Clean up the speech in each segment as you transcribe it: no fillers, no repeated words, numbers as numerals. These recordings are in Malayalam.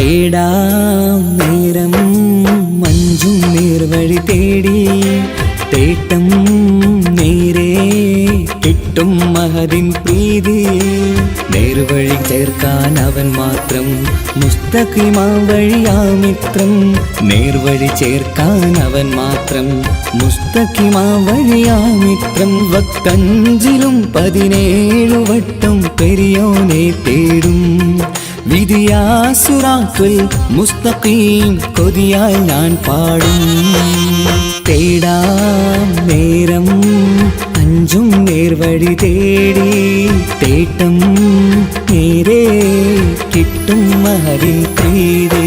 തേടാം നേരം മഞ്ചും നേർവഴി തേടി തേട്ടം നേരെ കിട്ടും മഹദിൻ പ്രീതി നേർവഴി ചേർക്കാൻ അവൻ മാത്രം മുസ്തഖിമാ വഴിയാ മിത്രം നേർവഴി ചേർക്കാൻ അവൻ മാത്രം മുസ്തഖിമാ വഴിയാ മിത്രം വക്തഞ്ചിലും 17 വട്ടം പെരിയോനെ തേടും വിധിയാ സിറാത്തുൽ മുസ്തഖീം കൊതിയാൽ ഞാൻ പാടും തേടാം നേരം അഞ്ചും നേർവഴി തേടി തേട്ടം നേരെ കിട്ടും മഹദിൻ പ്രീതി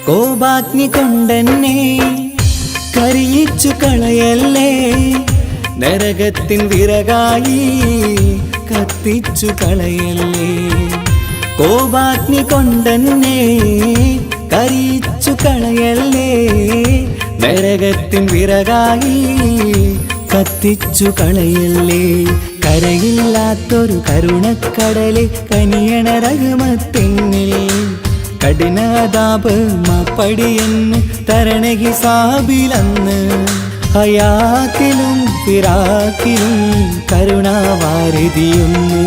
കോപാഗ്നി കൊണ്ടെന്നെ കരിയിച്ചു കളയല്ലേ നരകത്തിൻ വിറകായി കത്തിച്ചു കളയല്ലേ കോപാഗ്നി കൊണ്ടെന്നെ കരിയിച്ചു കളയല്ലേ നരകത്തിൻ വിറകായി കത്തിച്ചു കളയല്ലേ കരയില്ലാത്തൊരു കരുണക്കടലെ കനിയണ റഹ്മത്തിന്നിൽ കഠിനതാപ് മാപ്പടിയെന്ന് തരണ ഹിസാബിലന്ന് ഹയാത്തിലും ഫിറാക്കിലും കരുണാവാരിതിയൊന്ന്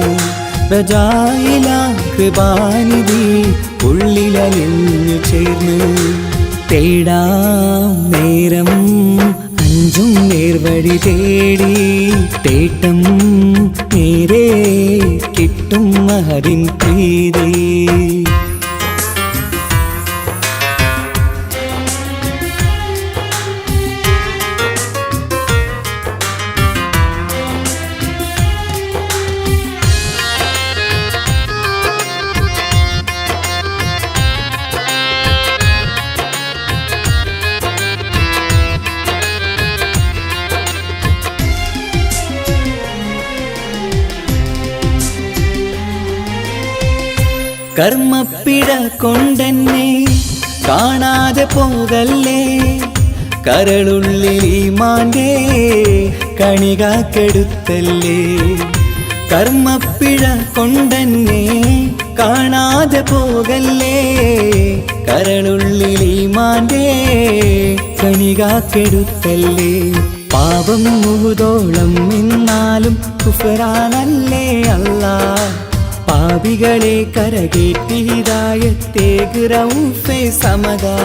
പ്രജായില കൃപാനിധി ഉള്ളിലലിഞ്ഞു ചേർന്ന് തേടാം നേരം അഞ്ചും നേർവഴി തേടി തേട്ടം നേരെ കിട്ടും മഹദിൻ പ്രീതി കർമ്മപ്പിഴ കൊണ്ടെന്നെ കാണാതെ പോകല്ലേ കരളുള്ളിൽ ഈമാന്റെ കണികാക്കെടുത്തല്ലേ കർമ്മപ്പിഴ കൊണ്ടെന്നെ കാണാതെ പോകല്ലേ കരളുള്ളിൽ ഈമാന്റെ കണികാക്കെടുത്തല്ലേ പാപം മുഹുദോളം എന്നാലും കുഫ്റാനല്ലേ അല്ലാഹ് പാപികളെ കരകേറ്റി ഹിദായത്തേക് റഊഫേ സമദാ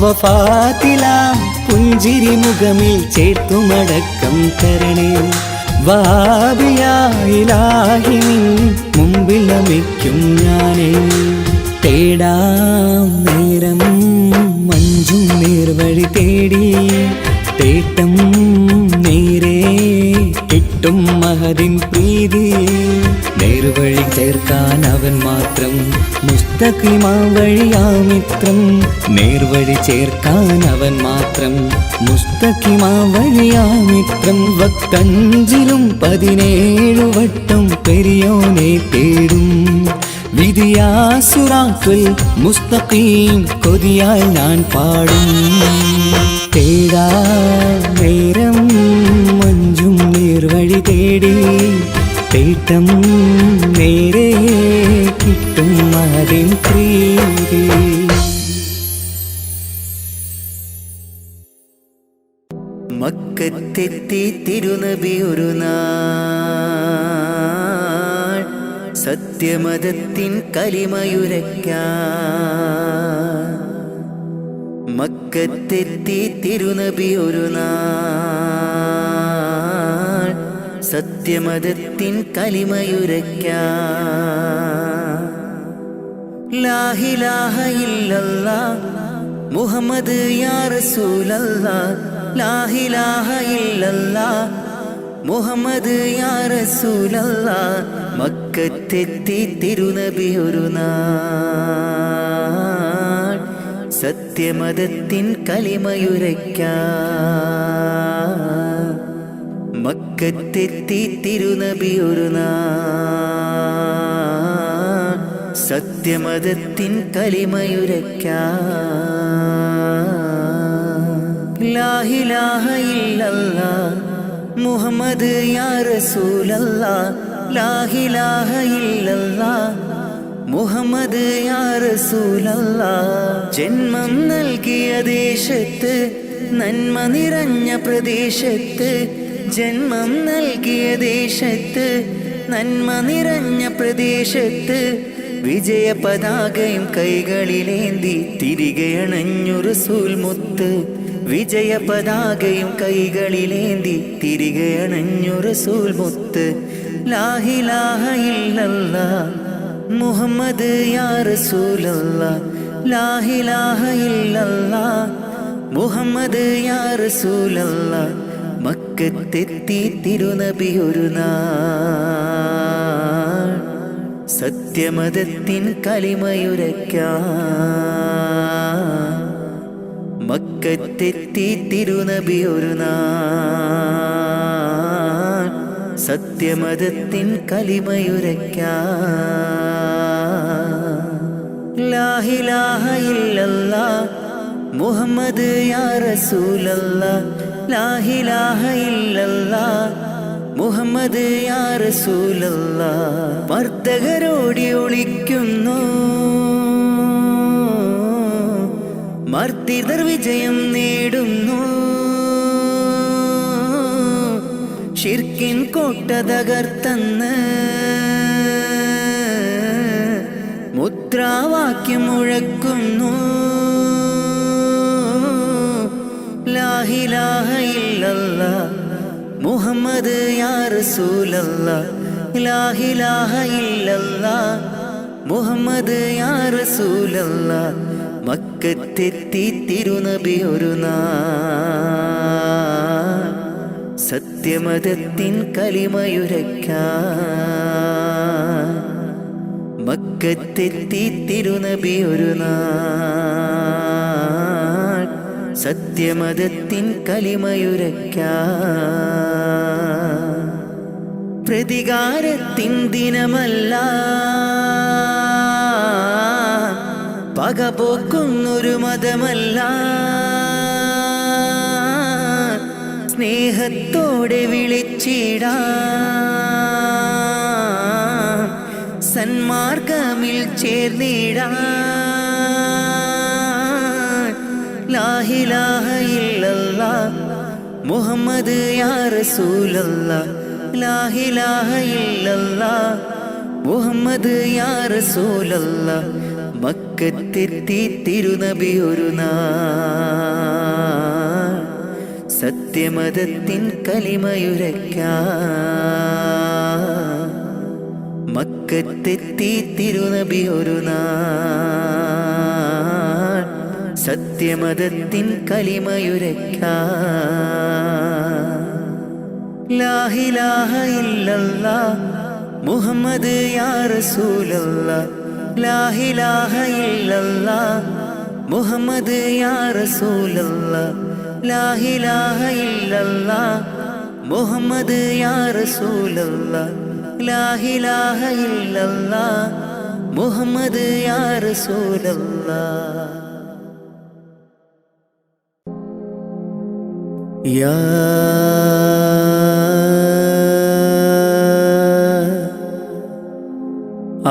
വഫാത്തിലാം പുഞ്ചിരി മുഖമിൽ ചേർത്തുമടക്കം തരണേ വഹാബിയാ ഇലാഹി നിൻ മുമ്പിൽ നമിക്കും ഞാനേ തേടാം നേരം മഞ്ചും നേർവഴി തേടി തേട്ടം നേരെ കിട്ടും മഹദിൻ പ്രീതി നേർവഴി ചേർക്കാൻ അവൻ മാത്രം മുസ്തഖിമാ വഴിയാ മിത്രം നേർവഴി ചേർക്കാൻ അവൻ മാത്രം മുസ്തഖിമാ വഴിയാ മിത്രം വക്തഞ്ചിലും 17 വട്ടം പെരിയോനെ തേടും വിധിയാ സിറാത്തുൽ മുസ്തഖീം കൊതിയാൽ ഞാൻ പാടും തേടാ നേരം മഞ്ചും നേർവഴി തേടി തേട്ടം നേരെ കിട്ടും മഹദിൻ പ്രീതി മക്കത്തെത്തി തിരുനബി ഒരു നാൾ സത്യമതത്തിൻ കലിമയുരയ്ക്കാൻ മക്കത്തെത്തി തിരുനബി ഒരു നാൾ സത്യമതത്തിൻ കലിമയുരയ്ക്കാൻ ലാ ഇലാഹ ഇല്ലല്ലാഹ് മുഹമ്മദ് യാ റസൂലല്ലാഹ് ലാ ഇലാഹ ഇല്ലല്ലാഹ് മുഹമ്മദ് യാ റസൂലല്ലാഹ് മക്കത്തെത്തി തിരുനബി ഒരു നാൾ സത്യമതത്തിൻ കലിമയുരയ്ക്കാൻ മക്കത്തെത്തി തിരുനബി ഒരു നാൾ സത്യമതത്തിൻ കലിമയുരയ്ക്കാൻ. ലാ ഇലാഹ ഇല്ലല്ലാഹ് മുഹമ്മദ് യാ റസൂലല്ലാഹ്. ലാ ഇലാഹ ഇല്ലല്ലാഹ് മുഹമ്മദ് യാ റസൂലല്ലാഹ്. ജന്മം നൽകിയ ദേശത്ത് നന്മ നിറഞ്ഞ പ്രദേശത്ത്, ജന്മം നൽകിയ ദേശത്ത് നന്മ നിറഞ്ഞ പ്രദേശത്ത്, വിജയ പതാകയും കൈകളിലേന്തി തിരികെ അണഞ്ഞു റസൂൽ മുത്ത്. വിജയ പതാകയും കൈകളിലേന്തി തിരികെ അണഞ്ഞു റസൂൽ മുത്ത്. ലാ ഇലാഹ ഇല്ലല്ലാഹ് മുഹമ്മദ് യാ റസൂലല്ലാഹ്. ലാ ഇലാഹ ഇല്ലല്ലാഹ് മുഹമ്മദ് യാ റസൂലല്ലാഹ്. മക്കത്തെത്തി തിരുനബി ഒരു നാൾ സത്യമതത്തിൻ കലിമയുരയ്ക്കാൻ. മക്കത്തെത്തി തിരുനബി ഒരു നാൾ സത്യമതത്തിൻ കലിമയുരയ്ക്കാൻ. ലാ ഇലാഹ ഇല്ലല്ലാഹ് മുഹമ്മദ് യാ റസൂലല്ലാഹ്. ലാ ഇലാഹ ഇല്ലല്ലാഹ് മുഹമ്മദ് യാ റസൂലല്ലാഹ്. മർദ്ദകരോടി ഒളിക്കുന്നു, മർദ്ദിതർ വിജയം നേടുന്നു. ശിർക്കിൻ കോട്ട തകർത്തന്ന് മുദ്രാവാക്യം മുഴക്കുന്നു. ലാ ഇലാഹ ഇല്ലല്ലാഹ് മുഹമ്മദ് യാ റസൂലല്ലാഹ്. ലാ ഇലാഹ ഇല്ലല്ലാഹ് മുഹമ്മദ് യാ റസൂലല്ലാഹ്. മക്കത്തെത്തി തിരുനബി ഒരു നാൾ സത്യമതത്തിൻ കലിമയുരയ്ക്കാൻ. മക്കത്തെത്തി തിരുനബി ഒരു നാൾ സത്യമതത്തിൻ കലിമയുരയ്ക്കാൻ. പ്രതികാരത്തിൻ ദിനമല്ല, പകപോക്കുന്നൊരു മതമല്ല. സ്നേഹത്തോടെ വിളിച്ചിടാം, സന്മാർഗമിൽ ചേർന്നിടാം. ലാ ഇലാഹ ഇല്ലല്ലാഹ് മുഹമ്മദ് യാ റസൂലല്ലാഹ്. ലാ ഇലാഹ ഇല്ലല്ലാഹ് മുഹമ്മദ് യാ റസൂലല്ലാഹ്. മക്കത്തെത്തി തിരുനബി ഒരു നാൾ സത്യമതത്തിൻ കലിമയുരയ്ക്കാൻ. മക്കത്തെത്തി തിരുനബി ഒരു നാൾ സത്യമതത്തിൻ കലിമയുരയ്ക്കാൻ. ലാ ഇലാഹ ഇല്ലല്ലാഹ് മുഹമ്മദ് യാ റസൂലല്ലാഹ്. ലാ ഇലാഹ ഇല്ലല്ലാഹ് മുഹമ്മദ് യാ റസൂലല്ലാഹ്. ലാ ഇലാഹ ഇല്ലല്ലാഹ് മുഹമ്മദ് യാ റസൂലല്ലാഹ്. ലാ ഇലാഹ ഇല്ലല്ലാഹ് മുഹമ്മദ് യാ റസൂലല്ലാഹ്. യാ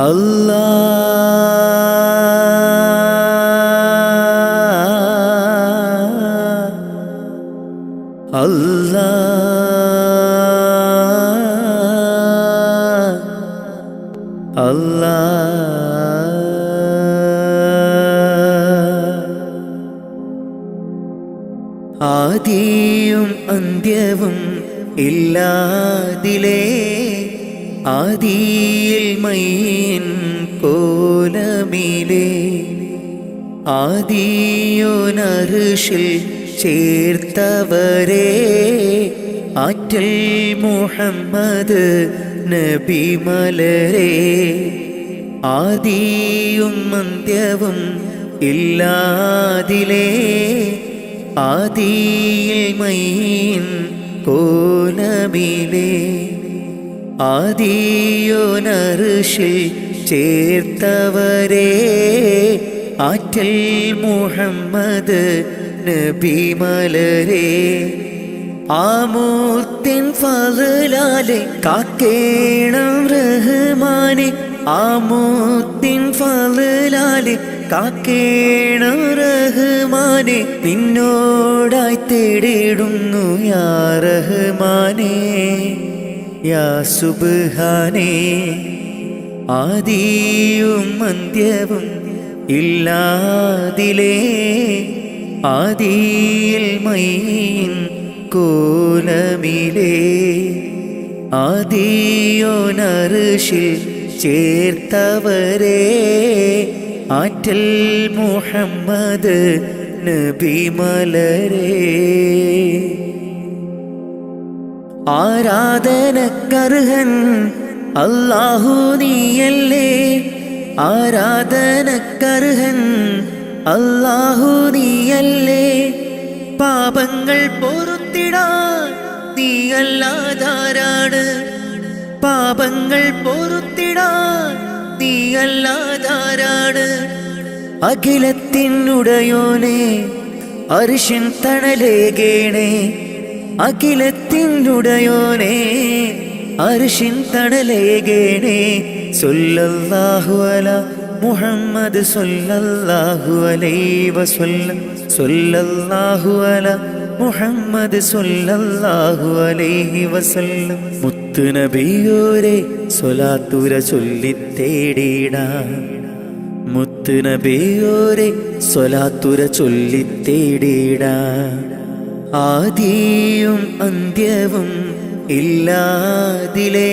അല്ലാഹ് അല്ലാഹ് അല്ലാഹ്. ആദിയും അന്ത്യവും ഇല്ലാതിലേ, ആദിയിൽ മൈൻ കോലമിലേ, ആദിയോനർശിൽ ചേർത്തവരെ ആറ്റൽ മുഹമ്മദ് നബി മലരെ. ആദിയും അന്ത്യവും ഇല്ലാതിലേ, ആദിയിൽ മൈൻ കോലമിലേ ആദിയോനർഷിൽ ചേർത്തവരേ ആറ്റൽ മുഹമ്മദ് നബി മലരേ ആമൂത്തിൻ ഫളലാലെ കാക്കേണം റഹ്മാനെ ആമൂത്തിൻ ഫളലാലെ കാക്കേണം റഹ്മാനെ നിന്നോടായി തേടിടുന്നു യാ റഹ്മാനേ യാ സുബ്ഹാനേ ആദിയും അന്ത്യവും ഇല്ലാതിലേ ആദിയിൽ മൈൻ കോലമിലേ ആദിയോനർഷിൽ ചേർത്തവരേ ആറ്റൽ മുഹമ്മദ് നബി മലരേ ആരാധനക്കർഹൻ അല്ലാഹു നീയല്ലേ ആരാധനക്കർഹൻ അല്ലാഹു നീയല്ലേ പാപങ്ങൾ പൊറുത്തിടാൻ നീയല്ലാതാരാണ് പാപങ്ങൾ പൊറുത്തിടാൻ നീയല്ലാതാരാണ് അഖിലത്തിനുടയോനെ അർശിൻ തണലേകേണേ അഖിലത്തിനുടയോനെ അർശിൻ തണലേകേണേ സല്ലല്ലാഹു അലാ മുഹമ്മദ് സല്ലല്ലാഹു അലൈഹി വസല്ലം സല്ലല്ലാഹു അലാ മുഹമ്മദ് സല്ലല്ലാഹു അലൈഹി വസല്ലം മുത്ത് നബിയോരെ സ്വലാത്തുര ചൊല്ലിത്തേടിടാം മുത്ത് നബിയോരെ സ്വലാത്തുര ചൊല്ലിത്തേടിടാം ആദിയും അന്ത്യവും ഇല്ലാതിലേ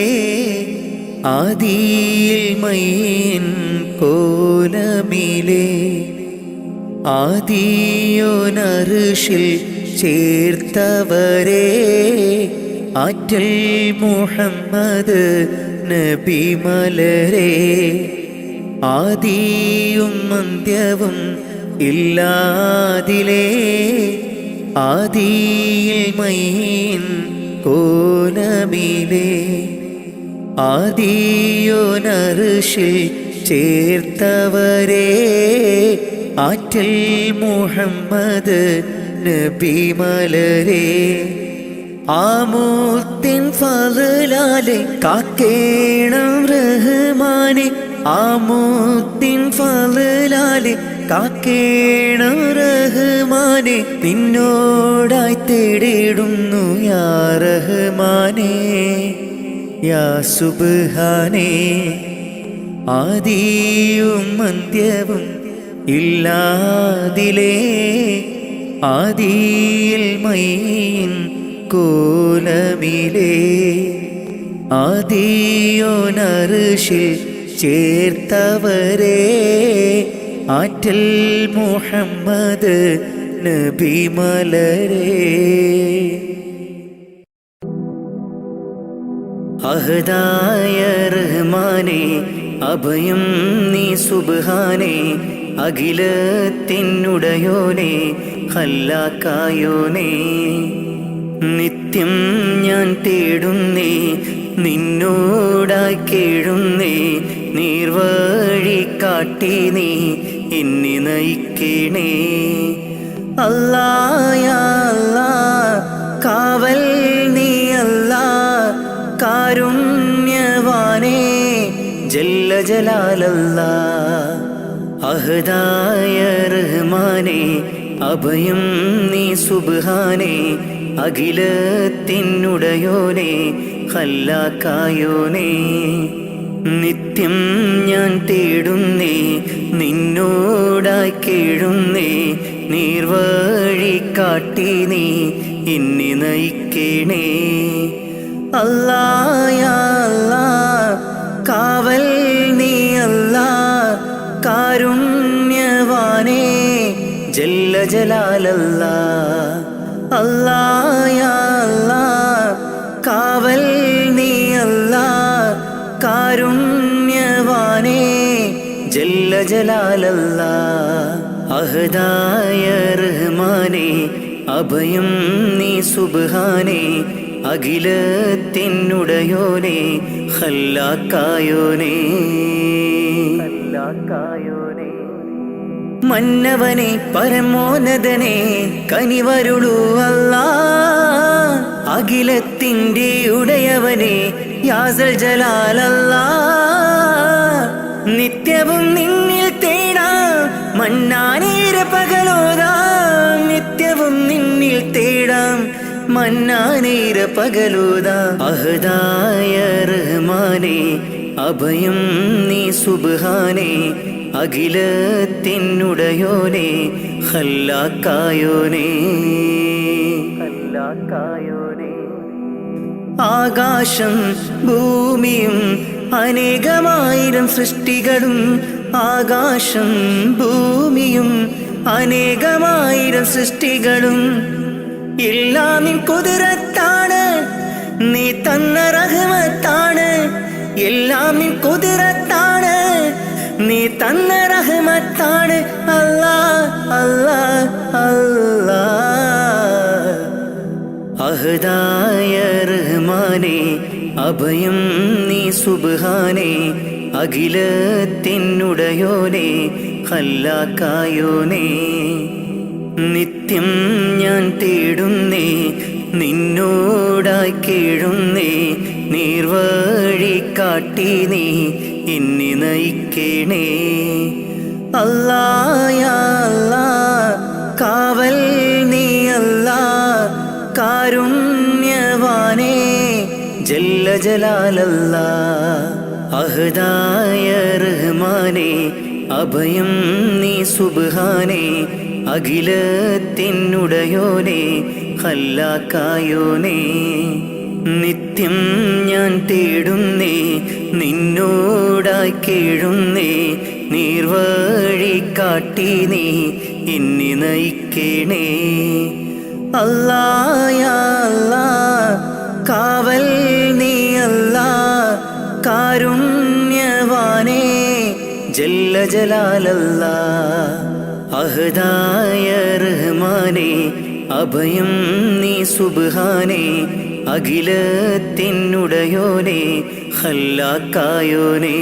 ആദിയിൽ മൈൻ കോലമിലേ ആദിയോനർഷിൽ ചേർത്തവരേ ആറ്റൽ മുഹമ്മദ് നബി മലരേ ആദിയും അന്ത്യവും ഇല്ലാതിലേ ആദിയിൽ മൈൻ കോലമിലേ ആദിയോനർഷിൽ ചേർത്തവരേ ആറ്റൽ മുഹമ്മദ് നബി മലരേ ആമൂത്തിൻ ഫളലാലെ കാക്കേണം റഹ്മാനെ ആമൂത്തിൻ ഫളലാലെ കാക്കേണം റഹ്മാനെ നിന്നോടായി തേടിടുന്നു യാ റഹ്മാനേ യാ സുബ്ഹാനേ ആദിയും അന്ത്യവും ഇല്ലാതിലേ ആദിയിൽ മൈൻ കോലമിലേ ആദിയോനർഷിൽ ചേർത്തവരേ ആറ്റൽ മുഹമ്മദ് നബി മലരേ അഹദായ റഹ്മാനേ അഭയം നീ സുബ്ഹാനേ അഖിലത്തിനുടയോനെ ഖല്ലാക്കായോനെ നിത്യം ഞാൻ തേടുന്നേ നിന്നോടായി കേഴുന്നേ നീർവഴി കാട്ടി നീ എന്നെ നയിക്കണേ അല്ലാ യാ അല്ലാ കാവൽ നീ അല്ലാ കാരുണ്യവാനേ ജല്ല ജലാലല്ലാ അഹദായ റഹ്മാനേ അഭയം നീ സുബ്ഹാനേ അഖിലത്തിനുടയോനെ ഖല്ലാക്കായോനെ നിത്യം ഞാൻ തേടുന്നേ നിന്നോടായി കേഴുന്നേ നീർവഴി കാട്ടി നീ എന്നെ നയിക്കണേ അല്ലാ യാ അല്ലാ കാവൽ നീ അല്ലാ കാരുണ്യവാനേ ജല്ല ജലാലല്ലാ അല്ലാ യാ അല്ലാ കാവൽ നീ അല്ലാ കാരുണ്യവാനേ ജല്ല ജലാലല്ലാ അഹദായ റഹ്മാനേ അഭയം നീ സുബ്ഹാനേ അഖിലത്തിനുടയോനെ ഖല്ലാക്കായോനെ മന്നവനെ പരമോന്നതനെ കനിവരുളൂ അല്ലാഹ് അഖിലത്തിൻ്റെ ഉടയവനെ യാസൽ ജലാലല്ലാഹ് നിത്യവും നിന്നിൽ തേടാം മന്നാനേര പകലോതാം നിത്യവും നിന്നിൽ തേടാം മന്നാനേര പകലോതാം അഹദായ റഹ്മാനേ അഭയം നീ സുബ്ഹാനേ അഖിലത്തിനുടയോനെ ഖല്ലാക്കായോനെ ആകാശം ഭൂമിയും അനേകമായിരം സൃഷ്ടികളും ആകാശം ഭൂമിയും അനേകമായിരം സൃഷ്ടികളും എല്ലാം നിൻ ഖുദ്റത്താണ് നീ തന്ന റഹ്മത്താണ് എല്ലാം നിൻ ഖുദ്റത്താണ് നീ തന്ന റഹ്മത്താണ് അല്ലാഹ് അല്ലാഹ് അല്ലാഹ് അഹദായ റഹ്മാനേ അഭയം നീ സുബ്ഹാനേ അഖിലത്തിനുടയോനെ ഖല്ലാക്കായോനെ നിത്യം ഞാൻ തേടുന്നേ നിന്നോടായി കേഴുന്നേ നീർവഴി കാട്ടി നീ എന്നെ നയിക്കണേ അല്ലാഹ് യാ അല്ലാഹ് കാവൽ നീ അല്ലാഹ് കാരുണ്യവാനേ ജല്ല ജലാലല്ലാഹ് അഹദായ റഹ്മാനേ അഭയം നീ സുബ്ഹാനേ അഖിലത്തിനുടയോനെ ഖല്ലാക്കായോനെ നിത്യം ഞാൻ തേടുന്നേ നിന്നോടായി കേഴുന്നേ നീർവഴി കാട്ടി നീ എന്നെ നയിക്കണേ അല്ലാഹ് യാ അല്ലാഹ് കാവൽ നീ അല്ലാഹ് കാരുണ്യവാനേ ജല്ല ജലാലല്ലാഹ് അഹദായ റഹ്മാനേ അഭയം നീ സുബ്ഹാനേ അഖിലത്തിനുടയോനെ ഖല്ലാക്കായോനെ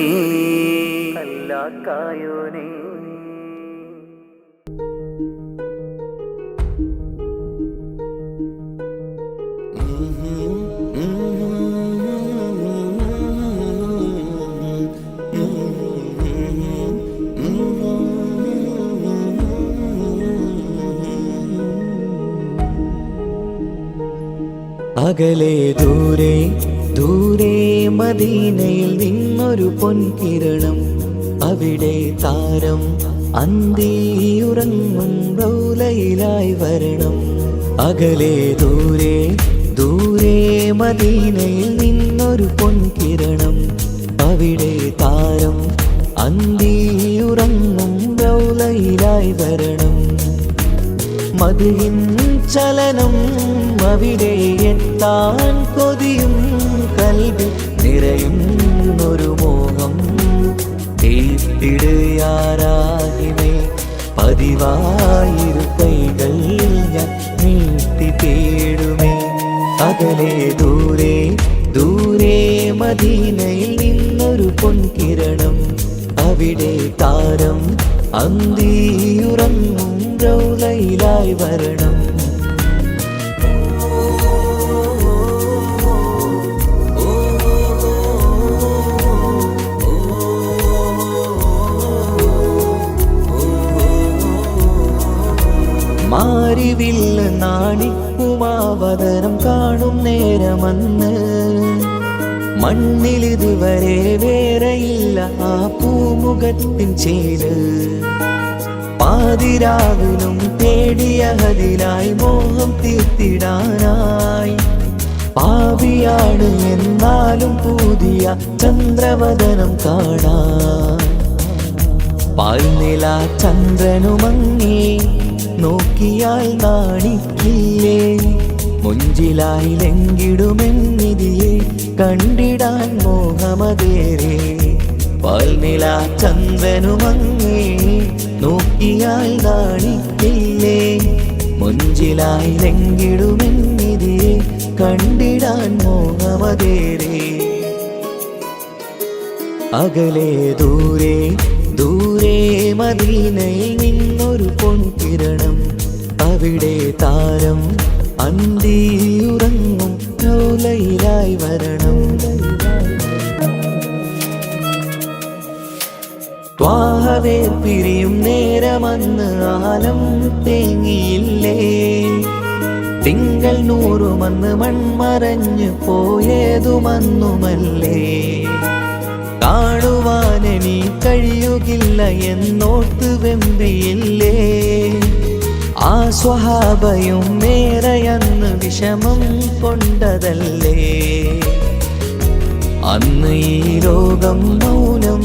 അകലെ ദൂരെ ദൂരെ മദീനയിൽ നിന്നൊരു പൊൻകിരണം അവിടെ താരം അന്തിയുറങ്ങും റൗലയിലായി വരണം അകലെ ദൂരെ ദൂരെ മദീനയിൽ നിന്നൊരു പൊൻകിരണം അവിടെ താരം അന്തിയുറങ്ങും റൗലയിലായി വരണം മദിഹിൻ ചലനം അവിടെ എത്താൻ കൊതിയും കൽബിൽ നിറയുന്നൊരു മോഹം തീർത്തിടുയാരാഹിമേ പതിവായിരു കൈകൾ ഞാൻ നീട്ടി തേടുമേ അകലെ ദൂരെ ദൂരെ മദീനയിൽ നിന്നൊരു പൊൻകിരണം അവിടെ താരം അന്തിയുറങ്ങും റൗലയിലായി വരണം മാരിവില്ല നാണിക്കുമാവതരം കാണും നേരമന്ന് മണ്ണിലിതുവരെ വേറെയില്ല ആ പൂമുഖത്തിൻ ചേര് പാതിരാവിലും തേടിയ ഹദിലായി മോഹം തീർത്തിടാനായി പാപിയാണ് എന്നാലും പുതിയ ചന്ദ്രവദനം കാണാൻ പാൽനില ചന്ദ്രനുമങ്ങി നോക്കിയാൽ നാണിക്കില്ലേ മുഞ്ചിലായി ലംഘിടുമെന്നിതിയെ കണ്ടിടാൻ മോഹമതേരെ പാൽനില ചന്ദ്രനുമങ്ങി നോക്കിയാൽ നാണിക്കില്ലേ മുഞ്ചിലായി ലംഘിടുമെന്നിതിയെ കണ്ടിടാൻ മോഹമതേറെ. അകലെ ദൂരെ ദൂരെ മദീനയിൽ നിന്നൊരു പൊൻകിരണം, അവിടെ താരം അന്തിയുറങ്ങും റൗളയിലായി വരണം. ത്വാഹവേ പിരിയും നേരമന്ന് ആലം തേങ്ങിയില്ലേ, തിങ്കൾ നൂറുമന്ന് മൺമറഞ്ഞു പോയതുമന്നുമല്ലേ. കാണുവാനെനി കഴിയുകില്ല എന്നോർത്ത് വെമ്പിയില്ലേ, ആ സ്വഹാബയും മേറയന്ന് വിഷമം കൊണ്ടതല്ലേ. അന്ന് ഈ ലോകം മൗനം,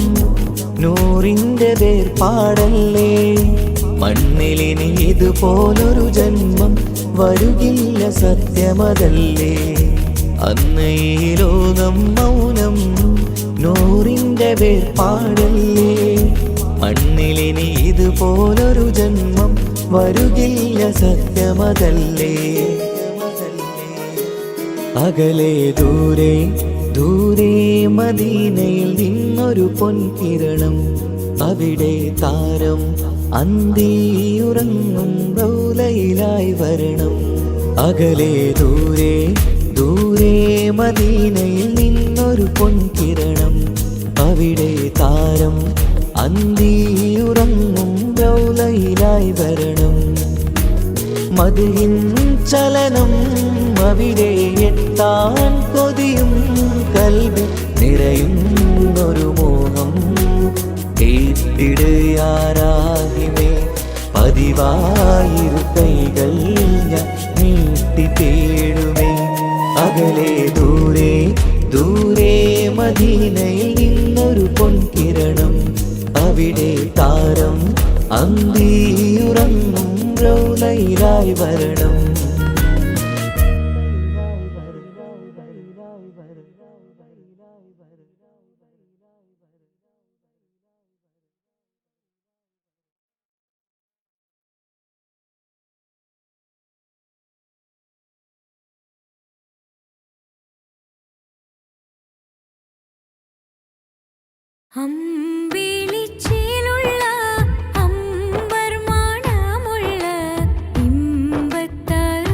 നൂറിൻ്റെ വേർപാടല്ലേ. മണ്ണിലിനി ഇതുപോലൊരു ജന്മം വരുകില്ല സത്യമതല്ലേ. അന്ന് ഈ ലോകം മൗനം, നൂറിൻ്റെ വേർപാടല്ലേ. മണ്ണിലിനി ഇതുപോലൊരു ജന്മം വരുകില്ല സത്യമതല്ലേ. അകലെ ദൂരെ ദൂരെ മദീനയിൽ നിന്നൊരു പൊൻകിരണം, അവിടെ താരം അന്തിയുറങ്ങും റൗളയിലായി വരണം. അകലെ ദൂരെ ദൂരെ മദീനയിൽ നിന്നൊരു പൊൻകിരണം, അവിടെ താരം അന്തിയുറങ്ങും റൗളയിലായി വരണം. മദ്ഹിൻ ചലനം അവിടെ എത്താൻ കൊതിയും കൽബിൽ നിറയുന്നൊരു മോഹം. കേട്ടിടയാരാഹിമേ പതിവായിരു കൈകൾ ഞാൻ നീട്ടി തേടുമേ. അകലെ ദൂരെ ദൂരെ മദീനയിൽ നിന്നൊരു പൊൻകിരണം, അവിടെ താരം അന്തിയുറങ്ങും റൗളയിലായി വരണം. അമ്പിളിച്ചേലുള്ള അമ്പർ മണമുള്ള ഇമ്പത്തരുണിയാം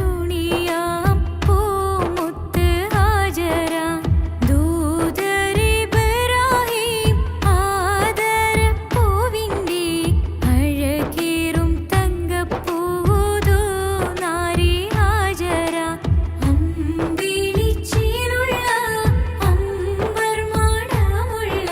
പൂമുത്ത് ഹാജര, ദൂതരിബ്രാഹിം ആദരപ്പൂവിൻ്റെ അഴകേറും തങ്കപ്പൂതോ നാരി ഹാജര. അമ്പിളിച്ചേലുള്ള അമ്പർ മണമുള്ള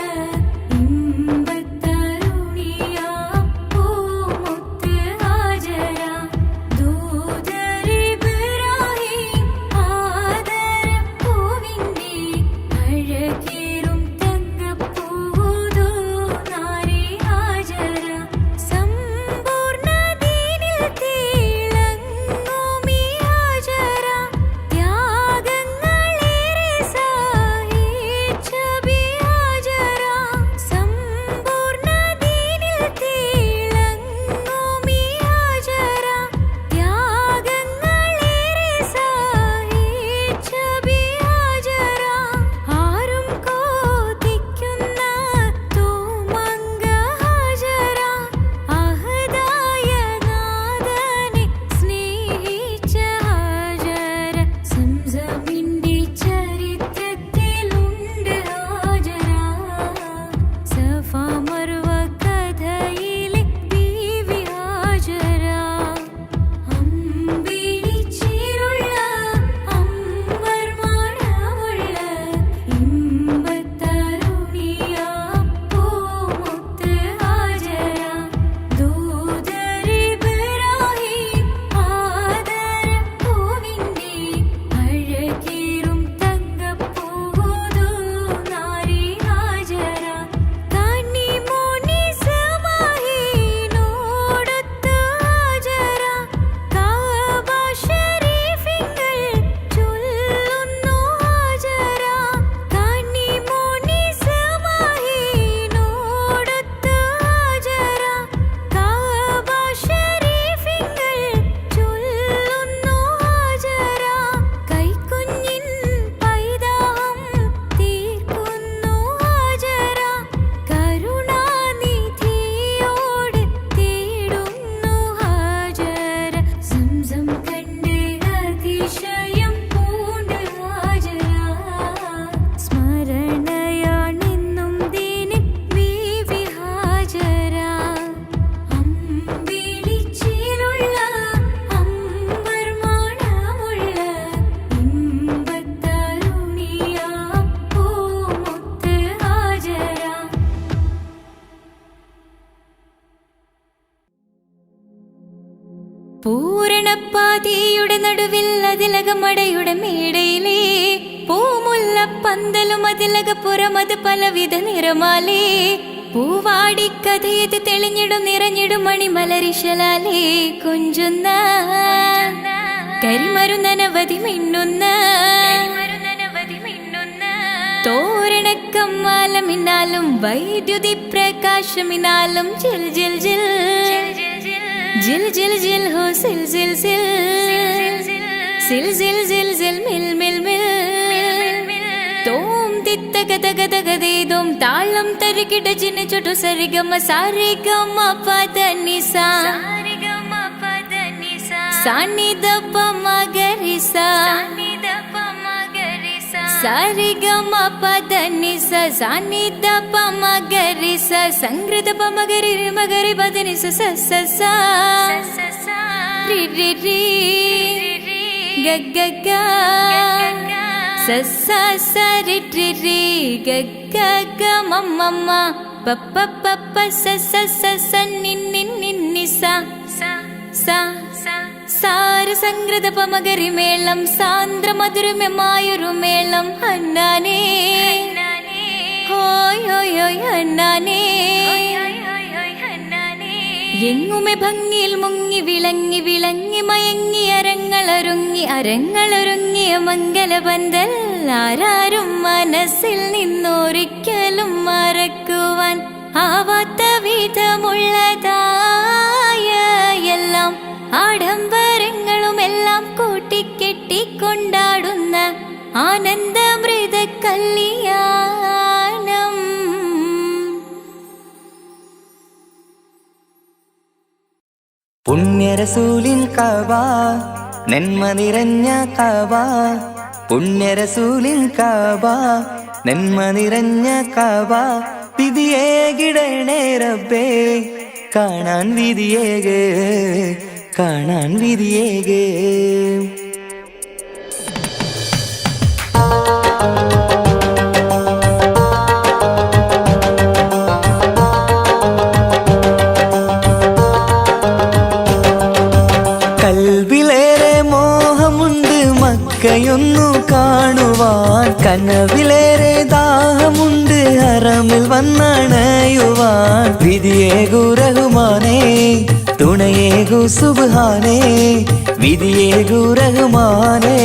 പൂരണപ്പാതിയുടെ നടുവിൽ അതിലകമടയുടെ മേടയിലേ പൂമുല്ല പന്തലും അതിലകപ്പുറമത് പലവിധ നിറമാലേ പൂവാടിക്കഥയത് തെളിഞ്ഞിടും നിറഞ്ഞിടും മണിമലരിശലാലേ കൊഞ്ചുന്ന കരിമരുന്നനവധി മിന്നുന്ന തോരണക്കമ്മാലമിന്നാലും വൈദ്യുതി പ്രകാശമിന്നാലും ജിൽ ജിൽ ജിൽ ജിൽ ജിൽ ജിൽ ഹോ സിൽ സിൽ സിൽ സിൽ സിൽ സിൽ സിൽ മിൽ മിൽ മിൽ തോം തിത്തകതകതകതേതും താളം തരികിട ജിന ചുട്ടു സരിഗമ സാരിഗമ പദനിസ സാനിദപ മഗരിസ സാരിഗമ പദനിസ സാനിദപ മഗരിസ സംഗൃതപ മഗരി മഗരി പദനിസ സ സ സ രി രി രി ഗ ഗ ഗ സ സ സ രി രി രി ഗ ഗ ഗ മ മ മ പ പ പ പ സ സ സ സ നി നി നി നി സ സ സാരസംഗൃത പമകരി മേളം സാന്ദ്ര മധുരമമായൊരു മേളം ഹന്നാനേ ഹോയ് ഹോയ് ഹോയ് ഹന്നാനേ എങ്ങുമെ ഭംഗിയിൽ മുങ്ങി വിളങ്ങി വിളങ്ങി മയങ്ങി അരങ്ങളൊരുങ്ങിയ മംഗലപന്തൽ ആരാരും മനസ്സിൽ നിന്നൊരിക്കലും മറക്കുവാൻ ആവാത്ത വിധമുള്ളതായ എല്ലാം ആഡംബരങ്ങളും എല്ലാം കൂട്ടിക്കെട്ടിക്കൊണ്ടാടുന്ന ആനന്ദമൃത കല്യാണം. പുണ്യരസൂലിൻ കഅബ നന്മ നിറഞ്ഞ കഅബ പുണ്യരസൂലിൻ കഅബ നന്മ നിറഞ്ഞ കഅബ വിധിയേകിടണേ റബ്ബേ കാണാൻ വിധിയേകേ കാണാൻ വിധിയേകേ. കൽവിലേറെ മോഹമുണ്ട് മക്കയൊന്നു കാണുവാൻ കനവിലേറെ ദാഹമുണ്ട് ഹറമിൽ വന്നണയുവാൻ വിധിയേകു റഹ്മാനേ തുണയേകു സുബ്ഹാനേ വിധിയേകു റഹ്മാനേ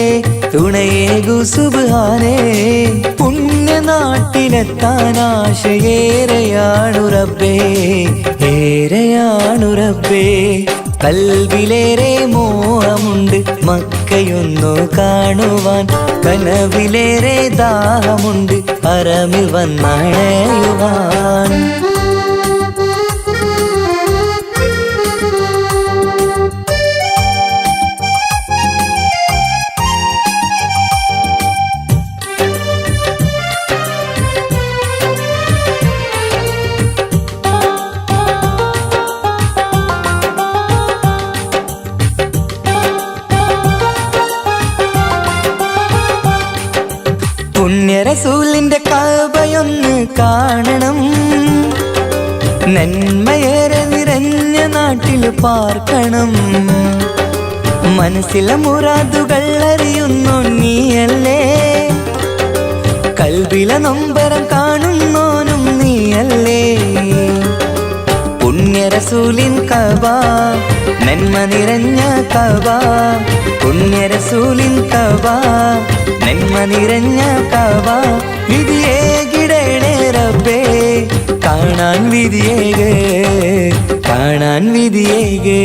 തുണയേകു സുബ്ഹാനേ. പുണ്യനാട്ടിലെത്താൻ ആശയേറെയാണു റബ്ബേ ഏറെയാണു റബ്ബേ. കൽവിലേറെ മോഹമുണ്ട് മക്കയൊന്നു കാണുവാൻ കനവിലേറെ ദാഹമുണ്ട് ഹറമിൽ വന്നണയുവാൻ. പുണ്യരസൂലിന്റെ കഅബയൊന്ന് കാണണം നന്മയേറെ നിറഞ്ഞ നാട്ടിൽ പാർക്കണം. മനസ്സിലെ മുറാദുകൾ അറിയുന്നു നീയല്ലേ കൽബിലെ നൊമ്പരം കാണുന്നോനും നീയല്ലേ. പുണ്യരസൂലിൻ കഅബ നന്മ നിറഞ്ഞ കഅബ പുണ്യരസൂലിൻ കഅബ നന്മ നിറഞ്ഞ കഅബ വിധിയേകിടണേ റബ്ബേ കാണാൻ വിധിയേകേ കാണാൻ വിധിയേകേ.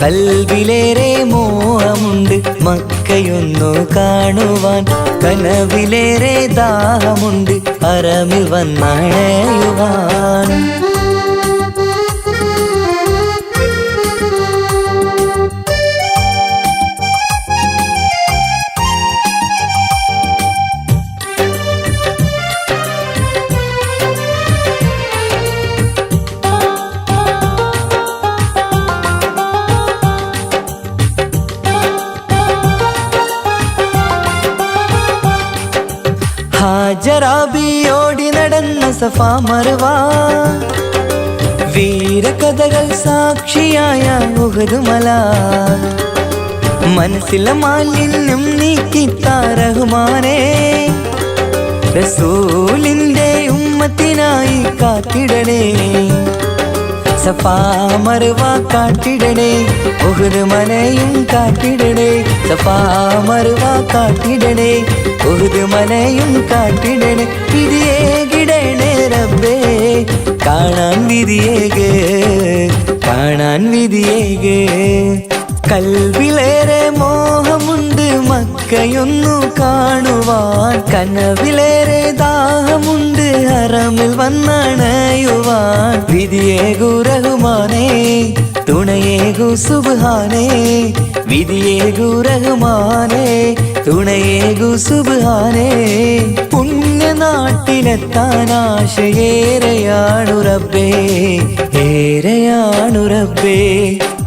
കൽവിലേറെ മോഹമുണ്ട് മക്കയൊന്നു കാണുവാൻ കനവിലേറെ ദാഹമുണ്ട് ഹറമിൽ വന്നണയുവാൻ. ഹാജറാബിയോടി നടന്ന സഫാ മർവ വീരകഥകൾ സാക്ഷിയായ ഉഹദ് മല, മനസ്സിലെ മാലിന്യം നീക്കിത്താ റഹ്മാനേ. റസൂലിന്റെ ഉമ്മത്തിനായി കാത്തിടണേ, സഫാ മർവ കാട്ടിടണേ, ഉഹദ് മലയും കാട്ടിടണേ. സഫാ മർവ കാട്ടിടണേ, ഉഹദ് മലയും കാട്ടിടണേ. വിധിയേകിടണേ റബ്ബേ, കാണാൻ വിധിയേക്, കാണാൻ വിധിയേക്. കൽവിലേറെ മോഹമുണ്ട് മക്കയൊന്നു കാണുവാൻ, കനവിലേറെ ദാഹമുണ്ട് ഹറമിൽ വന്നണയുവാൻ. വിധിയേകു റഹ്മാനേ, തുണയേകു സുബ്ഹാനേ. വിധിയേകു റഹ്മാനേ, തുണയേകു സുബ്ഹാനേ. പുണ്യനാട്ടിലെത്താൻ ആശയേറെയാണു റബ്ബേ, ഏറെയാണു റബ്ബേ.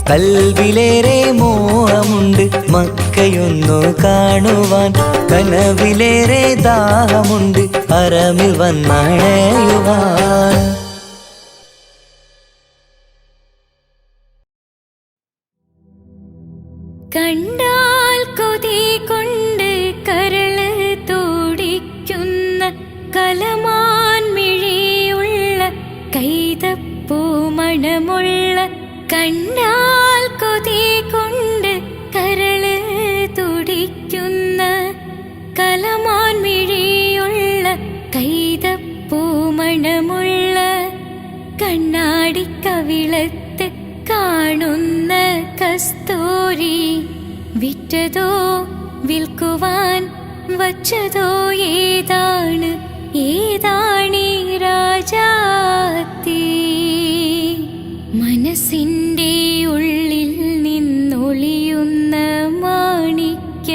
കൽവിലേറെ മോഹമുണ്ട് മക്കയൊന്നു കാണുവാൻ, കനവിലേറെ ദാഹമുണ്ട് ഹറമിൽ വന്നണയുവാൻ. കണ്ടാൽ കൊതി കൊണ്ട് കരള് തോടിക്കുന്ന കലമാൻ മിഴിയുള്ള കൈതപ്പൂ മണമുള്ള, കണ്ടാൽ കൊതി കൊണ്ട് കരള് തുടിക്കുന്ന കലമാൻ മിഴിയുള്ള കൈതപ്പൂ മണമുള്ള, കണ്ണാടിക്കവിളത്ത് കാണുന്ന കസ്തൂരി, വിറ്റതോ വിൽക്കുവാൻ വച്ചതോ ഏതാണ്, ഏതാണീ രാജാത്തി. മനസ്സിൻ്റെ ഉള്ളിൽ നിന്നൊളിയുന്ന മാണിക്യ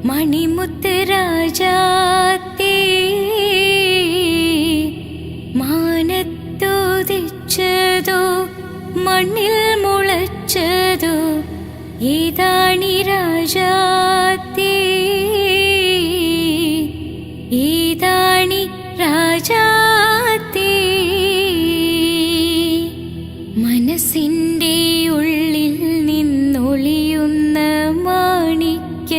മണിമുത്ത് രാജാത്തി. മാനത്തോദിച്ചതോ മണ്ണിൽ മുളച്ചതോ ഏതാണീ രാജാത്തി, ഏതാണീ രാജാത്തി. മനസ്സിൻ്റെ ഉള്ളിൽ നിന്നൊളിയുന്ന മാണിക്യ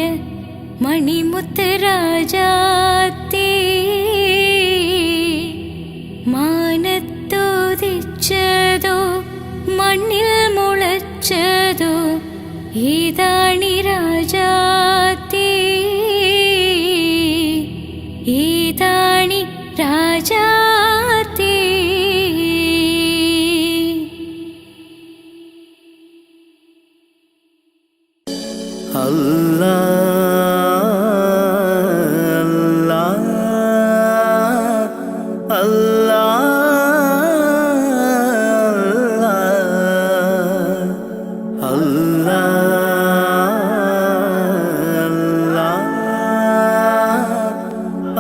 മണിമുത്ത് രാജാത്തി. മാനത്തോദിച്ചതോ മണ്ണിൽ മുളച്ചതോ ഏതാണീ രാജാത്തി, ഏതാണീ രാജാത്തി. അല്ലാ അല്ലാ അല്ലാ